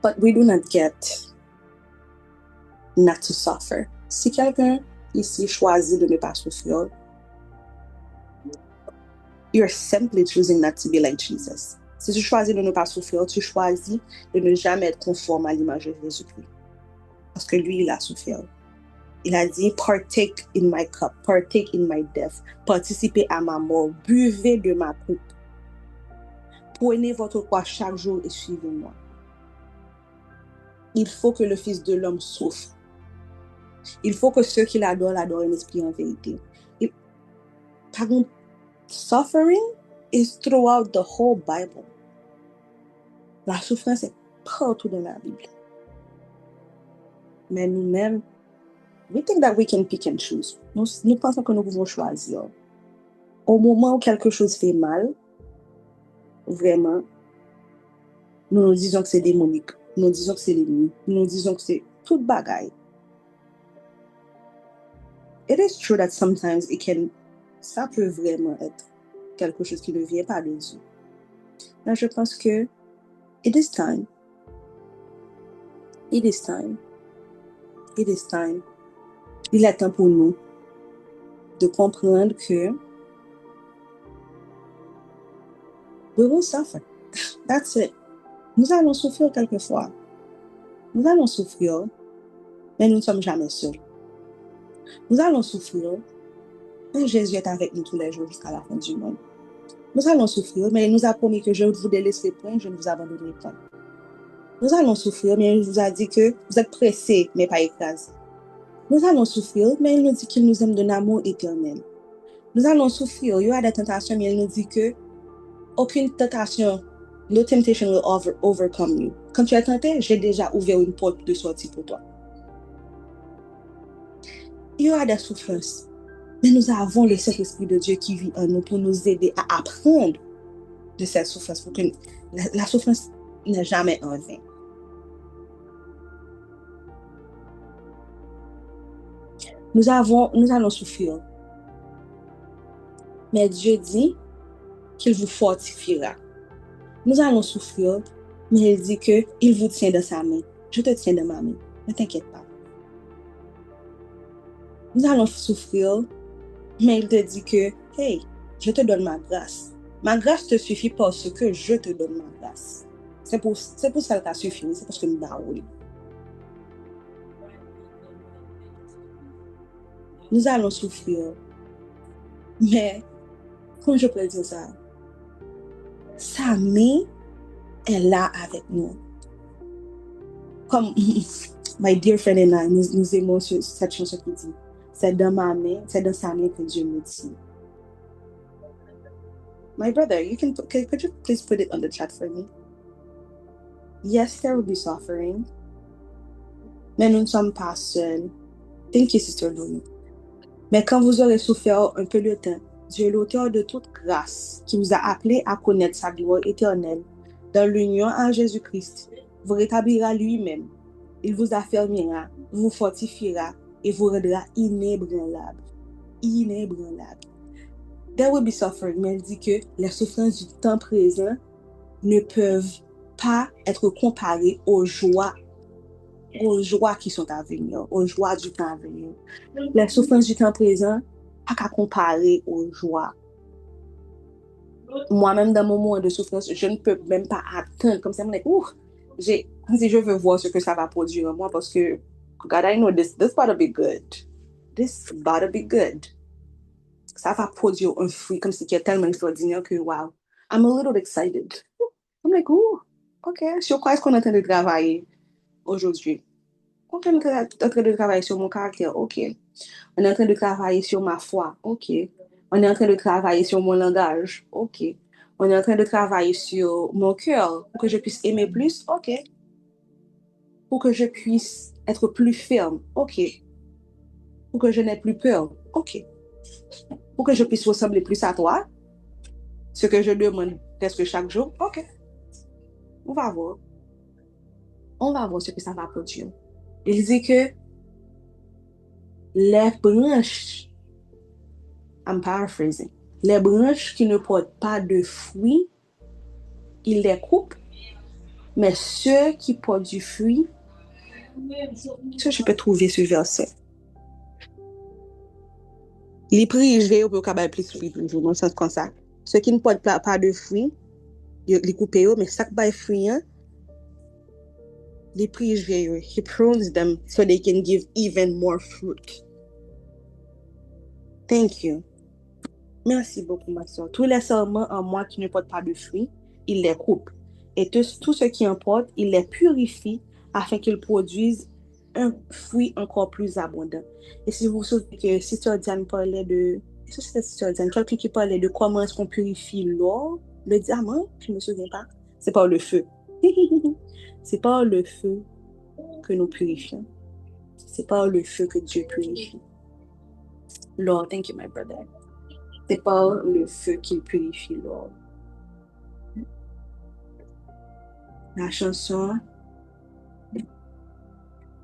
But we do not get not to suffer. Si quelqu'un ici choisit de ne pas souffrir, you're simply choosing not to be like Jesus. Si tu choisis de ne pas souffrir, tu choisis de ne jamais être conforme à l'image de Jésus-Christ. Parce que lui, il a souffert. Il a dit, partake in my cup, partake in my death, participez à ma mort, buvez de ma coupe. Prenez votre croix chaque jour et suivez-moi. Il faut que le Fils de l'homme souffre. Il faut que ceux qui l'adorent en esprit et en vérité. Par contre, suffering is throughout the whole Bible. La souffrance est partout dans la Bible. Mais nous-mêmes, we think that we can pick and choose. Nous pensons que nous pouvons choisir. Au moment où quelque chose fait mal, vraiment, nous nous disons que c'est démonique. Nous nous disons que c'est l'ennemi. Nous nous disons que c'est toute bagaille. It is true that sometimes ça peut vraiment être quelque chose qui ne vient pas de Dieu. Mais je pense que it is time. It is time. It is time. Il est temps pour nous de comprendre que we will suffer. That's it. Nous allons souffrir quelquefois. Nous allons souffrir, mais nous ne sommes jamais seuls. Nous allons souffrir, mais Jésus est avec nous tous les jours jusqu'à la fin du monde. Nous allons souffrir, mais il nous a promis que je ne vous délaisserai point, je ne vous abandonnerai point. Nous allons souffrir, mais il nous a dit que vous êtes pressés, mais pas écrasés. Nous allons souffrir, mais il nous dit qu'il nous aime d'un amour éternel. Nous allons souffrir, il y aura des tentations, mais il nous dit que aucune tentation, no temptation will overcome you. Quand tu es tenté, j'ai déjà ouvert une porte de sortie pour toi. Il y aura des souffrances, mais nous avons le Saint-Esprit de Dieu qui vit en nous pour nous aider à apprendre de cette souffrance, pour que la souffrance n'est jamais en vain. Nous allons souffrir, mais Dieu dit qu'il vous fortifiera. Nous allons souffrir, mais il dit qu'il vous tient dans sa main. Je te tiens dans ma main. Ne t'inquiète pas. Nous allons souffrir, mais il te dit que, hey, je te donne ma grâce. Ma grâce te suffit parce que je te donne ma grâce. C'est pour ça que ça suffit, c'est parce que nous avons. Nous allons souffrir, mais, comme je peux dire ça, sa main est là avec nous. Comme my dear friend et I, nous aimons cette chanson qui dit, c'est dans ma main, c'est dans sa main que Dieu me dit. My brother, could you please put it on the chat for me? Yes, there will be suffering, mais nous ne sommes pas seuls. Thank you, Sister Louis. Mais quand vous aurez souffert un peu de temps, Dieu, l'auteur de toute grâce, qui vous a appelé à connaître sa gloire éternelle, dans l'union à Jésus-Christ, vous rétablira lui-même. Il vous affermira, vous fortifiera et vous rendra inébranlable. Inébranlable. There will be suffering, mais il dit que les souffrances du temps présent ne peuvent pas être comparées aux joies qui sont à venir, aux joies du temps à venir. Les souffrances du temps présent, pas qu'à comparer aux joies. Moi-même, dans mon moment de souffrance, je ne peux même pas attendre. Comme ça, je me dis, si je veux voir ce que ça va produire en moi, parce que, God, I know this about to be good. This about to be good. Ça va produire un fruit comme si qui est tellement extraordinaire que, wow, I'm a little excited. I'm like, OK, sur quoi est-ce qu'on est en train de travailler aujourd'hui? On est en train de travailler sur mon caractère, OK. On est en train de travailler sur ma foi, OK. On est en train de travailler sur mon langage, OK. On est en train de travailler sur mon cœur pour que je puisse aimer plus, OK. Pour que je puisse être plus ferme, OK. Pour que je n'ai plus peur, OK. Pour que je puisse ressembler plus à toi, ce que je demande presque chaque jour, OK. On va voir. On va voir ce que ça va produire. Il dit que les branches, I'm paraphrasing, les branches qui ne portent pas de fruits, il les coupe, mais ceux qui portent du fruit, ça je peux trouver ce verset. Les privés, on peut plus de fruits, dans le sens comme ça. Ceux qui ne portent pas de fruits, les coupent, mais chaque bail fruit, les privés, he prunes them so they can give even more fruit. Thank you. Merci beaucoup, ma soeur. Tous les serments en moi qui ne portent pas de fruits, il les coupe. Et tous ceux qui en portent, il les purifie afin qu'ils produisent un fruit encore plus abondant. Et si vous vous souvenez que Sister Diane parlait de... Est-ce que c'était Sister Diane? Quelqu'un qui parlait de comment est-ce qu'on purifie l'or, le diamant, je ne me souviens pas. C'est par le feu. C'est par le feu que nous purifions. C'est par le feu que Dieu purifie. Lord, thank you, my brother. C'est par le feu qu'il purifie l'or. La chanson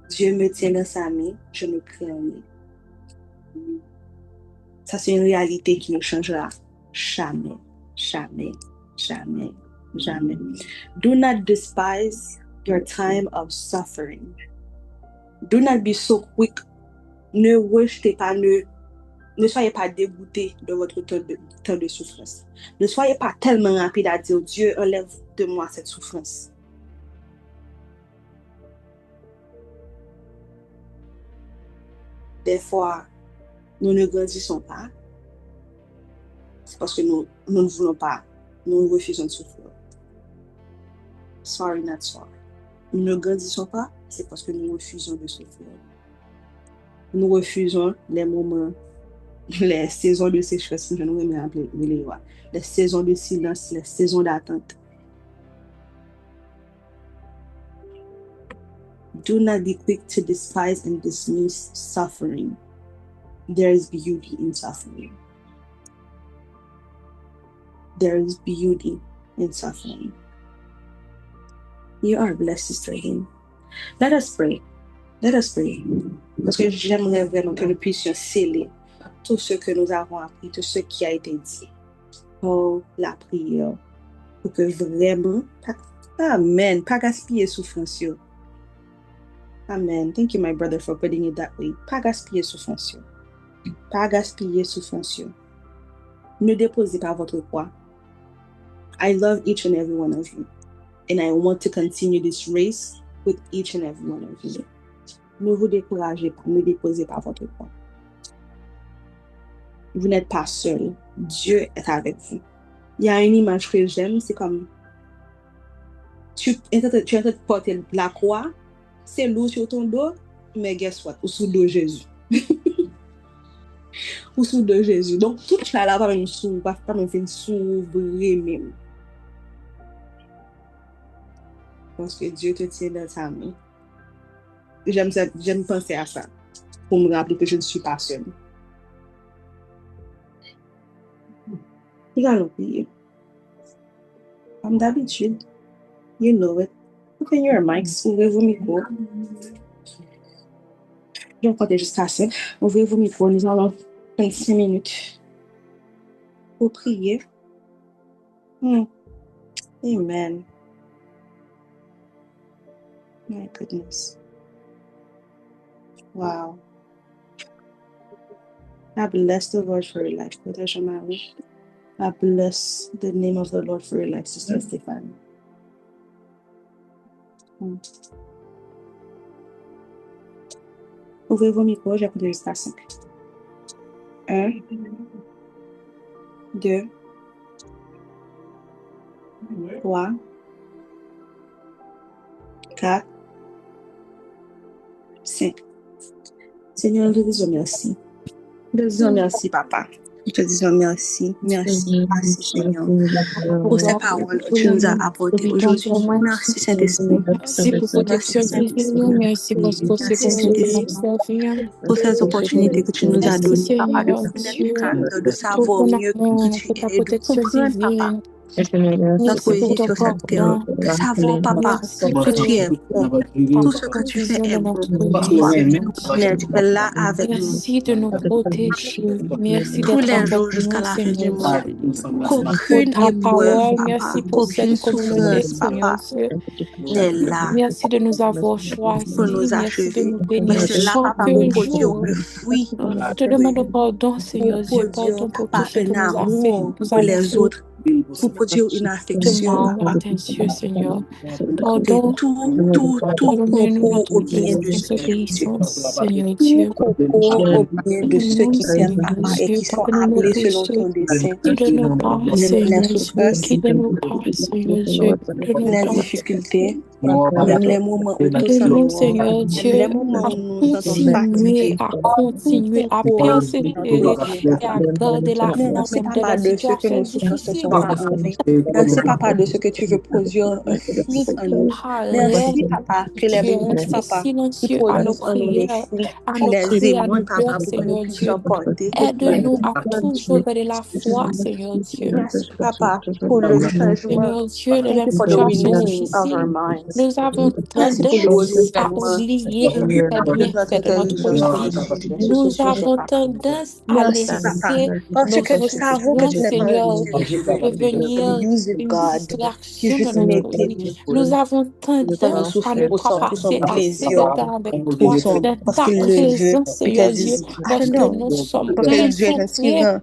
Dieu me tient dans sa main, je ne crains rien. Ça, c'est une réalité qui ne changera jamais, jamais, jamais, jamais. Do not despise your time of suffering. Do not be so quick. Ne rejetez pas, ne soyez pas dégoûté de votre temps de souffrance. Ne soyez pas tellement rapide à dire, Dieu, enlève de moi cette souffrance. Des fois, nous ne grandissons pas. C'est parce que nous ne voulons pas. Nous refusons de souffrir. Sorry, not sorry. Nous ne grandissons pas, c'est parce que nous refusons de souffrir. Nous refusons les moments, les saisons de sécheresse, je ne vais appeler les saisons de silence, les saisons d'attente. Do not be quick to despise and dismiss suffering. There is beauty in suffering. There is beauty in suffering. You are blessed, Sister Lynn. Let us pray. Let us pray. Parce que j'aimerais vraiment que nous puissions sceller tout ce que nous avons appris, tout ce qui a été dit. Oh, la prière. Pour que vraiment, amen, pas gaspiller souffrance. Amen. Thank you, my brother, for putting it that way. Pas gaspiller souffrance. Pas gaspiller souffrance. Ne déposez pas votre poids. I love each and every one of you. And I want to continue this race with each and every one of you. Ne vous découragez pas. Ne déposez pas votre poids. Vous n'êtes pas seul. Dieu est avec vous. Il y a une image que j'aime, c'est comme tu es en train de porter la croix, c'est lourd sur ton dos, mais guess what? Ou sous le dos de Jésus. Ou sous le dos de Jésus. Donc, tout ça là, pas même s'ouvrir même. Parce que Dieu te tient dans sa main. J'aime penser à ça, pour me rappeler que je ne suis pas seule. Nous allons prier. Comme d'habitude, you know it. Open your mics, ouvrez vos micros. Je vais compter jusqu'à 5. Ouvrez vos micros, nous allons prendre 5 minutes pour prier. Amen. My goodness. Wow. I bless the Lord for your life, Brother Jean-Marie. I bless the name of the Lord for your life, Sister Stéphanie. Ouvrez vos micros, j'ai compté jusqu'à 5. 1, 2, 3, 4, 5. Seigneur, je te dis merci. Je te dis merci, Papa. Je te dis merci, merci, Seigneur, pour ces paroles que tu nous as apportées aujourd'hui. Merci, Saint-Esprit. Merci pour protection divine. Merci parce que c'est comme Seigneur. Pour ces opportunités que tu nous as données, Papa, de connaître, de savoir mieux qui tu es, de comprendre, Papa, notre vie sur cette terre, de savoir, Papa, que tu es bon. Tout ce que tu fais est bon pour toi. Tu es là avec nous. Merci de nous protéger. Merci tous d'être les jours avec jusqu'à nous, la fin du Seigneur. monde. Qu'aucune épreuve, Papa, qu'aucune souffrance, Papa, n'est là Merci de nous avoir choisis. pour nous Merci de achever. nous bénir Mais c'est là, chaque Papa, pour produire jour. le fruit. Je te demande pardon, Seigneur Pour Dieu, produire, pardon pour tout Papa, ce que un nous avons amour fait. pour les autres. Pour produire une Te affection, mal Papa. à tes yeux, Seigneur. De Pardon. tout Pardonne-nous concours au notre bien de ceux qui t'aiment. désobéissance, Seigneur Tout Dieu. concours au bien de ceux qui t'aiment, Seigneur Papa, et Dieu, qui sont pardonne-nous nos appelés selon péchés. ton dessein. Guide-nous pas, Les Seigneur Dieu. souffrances, Guide-nous pas, Seigneur Dieu. Guide-nous les pas. difficultés, même les moments où tout Aide-nous, semble Seigneur noir, même les Dieu, moments à où nous nous sentons continuer, fatigués. à Tout continuer, à concourt à notre persévérer bien, et à Papa. garder la foi Merci, même dans Papa, les de ce que situations nos souffrances ne difficiles. sont pas en vain. Merci, Papa, de ce que tu veux produire un fruit en nous. Merci, Papa, que Tu les es fruits, resté Papa, qui silencieux à nos produisent en nous les prières, fruits, à tu nos les cris, à nos aimantes, Papa, pleurs, pour que nous Seigneur Dieu. puissions porter. Aide-nous à toujours garder la foi, Seigneur Dieu. Merci, Papa, pour le changement. Seigneur Dieu, dans Thank les you for the situations renewing of our difficiles, minds. nous avons Merci pour le tendance à renouvellement oublier les de notre bienfaits de notre intelligence, vie. de ce Nous sujet, avons Papa. tendance à Merci, Papa, laisser parce nos que nous savons que souffrances, tu n'es pas un Seigneur, Dieu devenir use it, une God, qui distraction dans juste notre mettait vie. Nous avons pendant tendance à ne souffrir pas pour son passer assez de plaisir, temps avec toi, dans parce ta qu'il le veut, présence, Seigneur because Dieu, he's, I parce don't que know, nous sommes parce que Dieu est un insufflés tyran.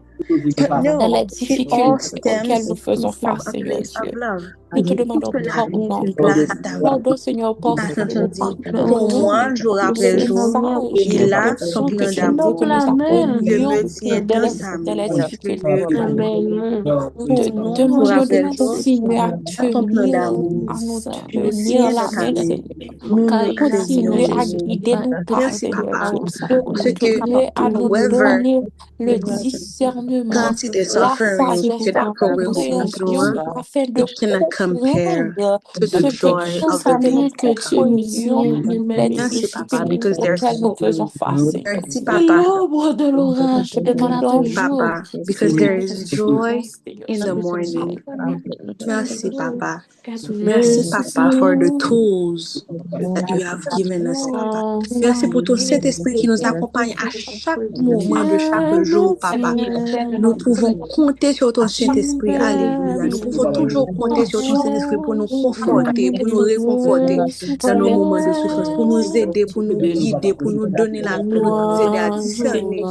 dans No, les he all difficultés auxquelles nous stems faisons from face, a Seigneur place of Dieu. love. Nous te Tout demandons cela vient pardon. d'une place d'amour. Pardon, Seigneur, Ta parce chanson que dit, pour loin moi, jour de après ce jour, message, nous il a son pensons que plan c'est nous que d'amour. nous Je apprenions me tiens dans sa dans main. les Je le difficultés. connais. Nous te Pour nous, jour demandons de après jour, continuer ton plan d'amour. à nous Tu nous tenir tiens dans la ta main, main. Seigneur. Nous nous craignons Continuer à Jésus. guider nos pas, Merci, Seigneur Papa. Dieu. Ce que, Continuer à nous whoever, donner le discernement, quantity of la suffering sagesse, que la that girl is going compréhension, through, afin de it cannot compare comprendre to the ce que joy tu of the veux que nous things to come. comprenions les Merci, Papa, difficultés because they're auxquelles nous so faisons face, Seigneur Merci, Dieu. Papa. Nous te demandons Papa, because there is joy in the morning. Merci, Papa. Merci, Papa, for the tools that you have given us, Papa. Merci pour ton Saint-Esprit qui nous accompagne à chaque moment de chaque jour, Papa. Nous pouvons compter sur ton Saint-Esprit. Alléluia. Nous pouvons toujours compter sur ton Saint-Esprit pour nous conforter, pour nous réconforter dans nos moments de souffrance, pour nous aider, pour nous guider, pour nous donner pour nous aider à discerner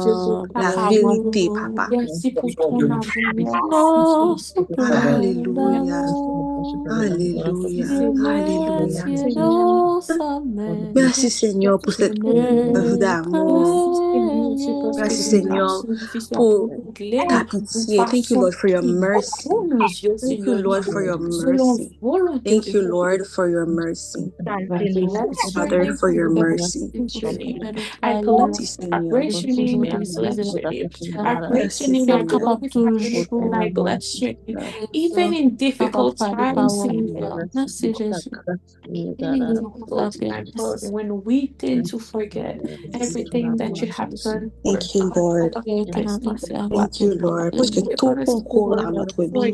la vérité, Papa. Merci pour ton amour. Alléluia. Alléluia. Alléluia. Merci Seigneur pour cette œuvre d'amour. Merci Seigneur pour ta pitié. Thank you Lord for your mercy. Thank you Lord for your mercy. Thank you Lord for your mercy. Father for your mercy. I bless your name, I bless your name. I praise your name, I glorify your name, and I bless your name. Even in difficult times, Merci Jésus. my God, when we tend to forget everything that you have done for Thank you, Lord. Thank you, Lord. Parce que tout concourt à notre bien.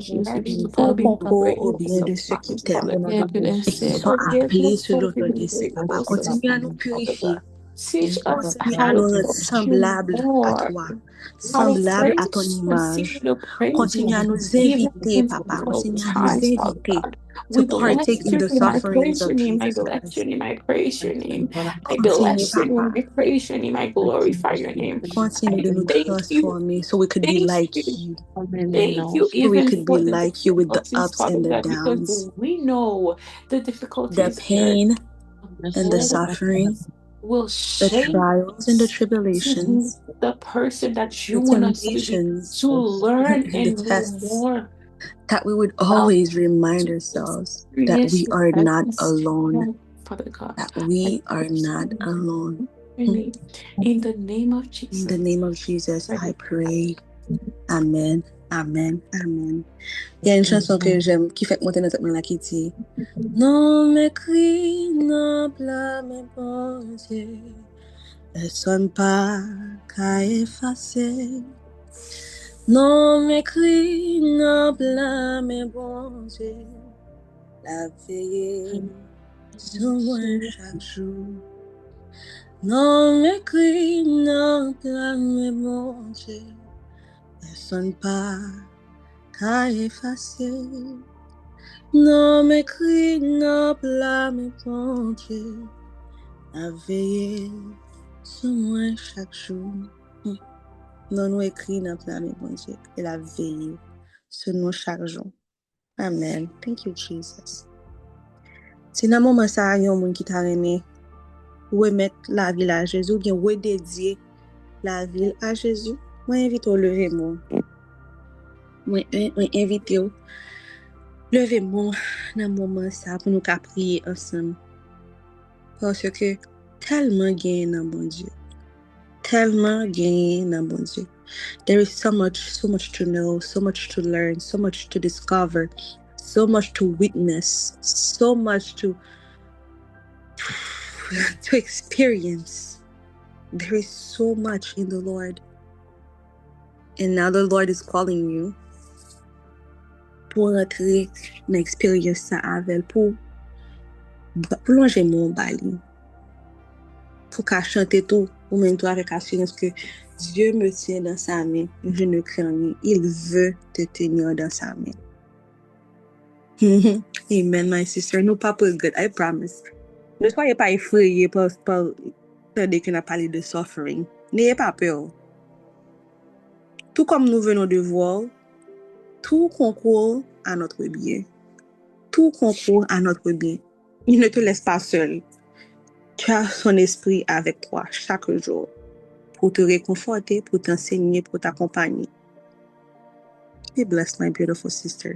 Tout concourt au bien de ceux qui t'aiment et qui sont appelés selon ton dessein. Papa, continue à nous purifier. Teach us Continue how à nous to rendre trust you semblables à more, toi, how to semblables à ton praise you, image. to praise Continue à you, nous even inviter, in Papa. difficult Continue à nous times, Father inviter God. to We partake bless in your the name, I sufferings praise your of name, I Jesus bless your Christ. name, I praise your name. I Continue, bless your name, Papa. I praise your name, I glorify your name. Continue de nous Thank you, transformer so we could be thank like you. you. Thank you, So we even could be for the like you with the difficulties, ups Father and the God, because downs, we know the the difficulties here pain and the suffering, will the shape trials and the us to be tribulations, the person that you the want us to be, temptations to learn and the and know tests, more that we would about, always remind to ourselves that experience we your are not presence, alone, Father God. that I we are praise not alone. your name. In the name of In Jesus. the name of Jesus, I pray. Amen. Amen. Amen. Il y a une chanson que j'aime qui fait monter dans cette main-là qui dit non m'écris, non blâme bon Dieu, personne pas qu'à effacer. Non m'écris, non blâme bon Dieu, la veille sur moi chaque jour. Non m'écris, non blâme bon Dieu, personne pas qu'à effacer. Non m'écris, non blâme bon Dieu, la veille sur moi chaque jour. Non nous écrit, non blâme bon Dieu, et la veille sur nous chaque jour. Amen. Thank you, Jesus. Si nan moment ça, yon moun qui t'a aimé, remettre la vie à Jésus, ou bien redédier la vie à Jésus, moi invite au lever moi. Moi invite au lever moi dans moment ça pour nous prier ensemble. Parce que tellement gagné dans bon Dieu. Tellement gagné dans bon Dieu. There is so much to know, so much to learn, so much to discover, so much to witness, so much to experience. There is so much in the Lord. And now the Lord is calling you pour entrer dans l'expérience ça avec pour plonger mon bali. Pour qu'à chanter tout, ou même toi avec assurance que Dieu me tient dans sa main, je ne crains rien. Il veut te tenir dans sa main. Amen, my sister. No papa good, I promise. Ne soyez pas effrayés par dès qu'on a parlé de suffering. N'ayez pas peur. Tout comme nous venons de voir, tout concourt à notre bien. Tout concourt à notre bien. Il ne te laisse pas seul. Tu as son esprit avec toi chaque jour pour te réconforter, pour t'enseigner, pour t'accompagner. Be blessed, my beautiful sister.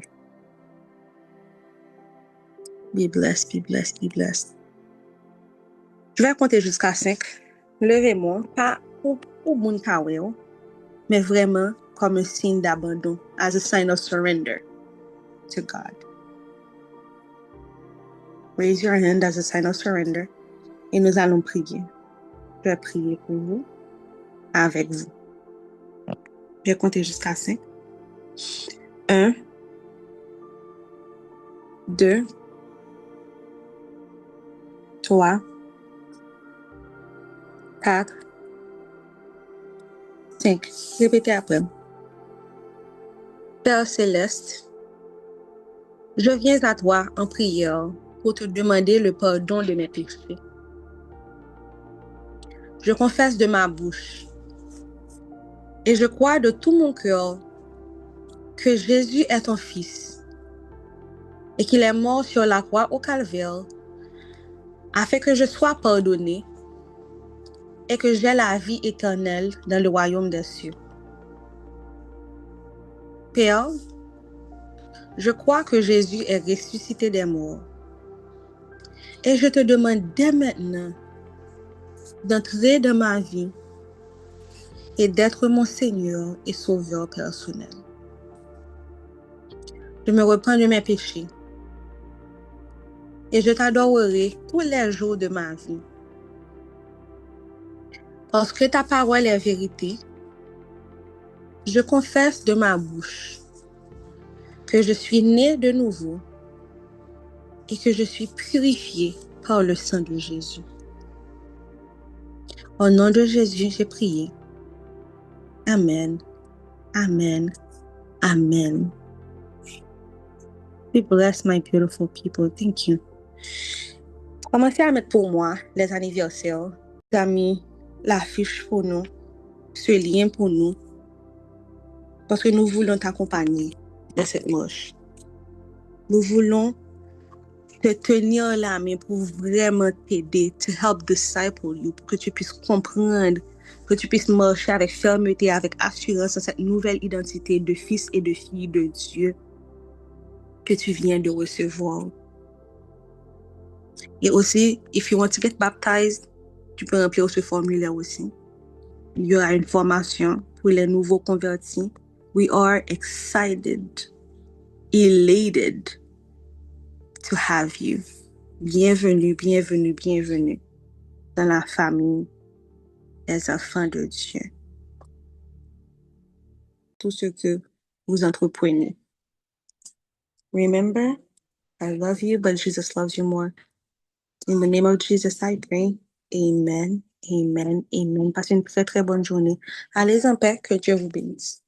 Be blessed, be blessed, be blessed. Je vais compter jusqu'à 5. Levez-moi, pas pour mon kawel, mais vraiment comme un signe d'abandon, as a sign of surrender to God. Raise your hand as a sign of surrender et nous allons prier. Je vais prier pour vous, avec vous. Je vais compter jusqu'à 5. 1, 2, 3, 4, 5. Répétez après. Père céleste, je viens à toi en prière pour te demander le pardon de mes péchés. Je confesse de ma bouche et je crois de tout mon cœur que Jésus est ton Fils et qu'il est mort sur la croix au calvaire afin que je sois pardonné et que j'ai la vie éternelle dans le royaume des cieux. Père, je crois que Jésus est ressuscité des morts et je te demande dès maintenant d'entrer dans ma vie et d'être mon Seigneur et Sauveur personnel. Je me repens de mes péchés et je t'adorerai tous les jours de ma vie. Parce que ta parole est vérité, je confesse de ma bouche que je suis né de nouveau et que je suis purifié par le sang de Jésus. Au nom de Jésus, j'ai prié. Amen. Amen. Amen. Be blessed, my beautiful people. Thank you. Commencez à mettre pour moi les anniversaires. Vous avez mis l'affiche pour nous, ce lien pour nous, parce que nous voulons t'accompagner dans cette marche. Nous voulons te tenir la main pour vraiment t'aider, to help disciple you, pour que tu puisses comprendre, que tu puisses marcher avec fermeté, avec assurance dans cette nouvelle identité de fils et de fille de Dieu que tu viens de recevoir. Et aussi, if you want to get baptized, tu peux remplir ce formulaire aussi. Il y aura une formation pour les nouveaux convertis. We are excited, elated to have you. Bienvenue, bienvenue, bienvenue dans la famille des enfants de Dieu. Tout ce que vous entreprenez. Remember, I love you, but Jesus loves you more. In the name of Jesus, I pray. Amen, amen, amen. Passez une très, très bonne journée. Allez en paix, que Dieu vous bénisse.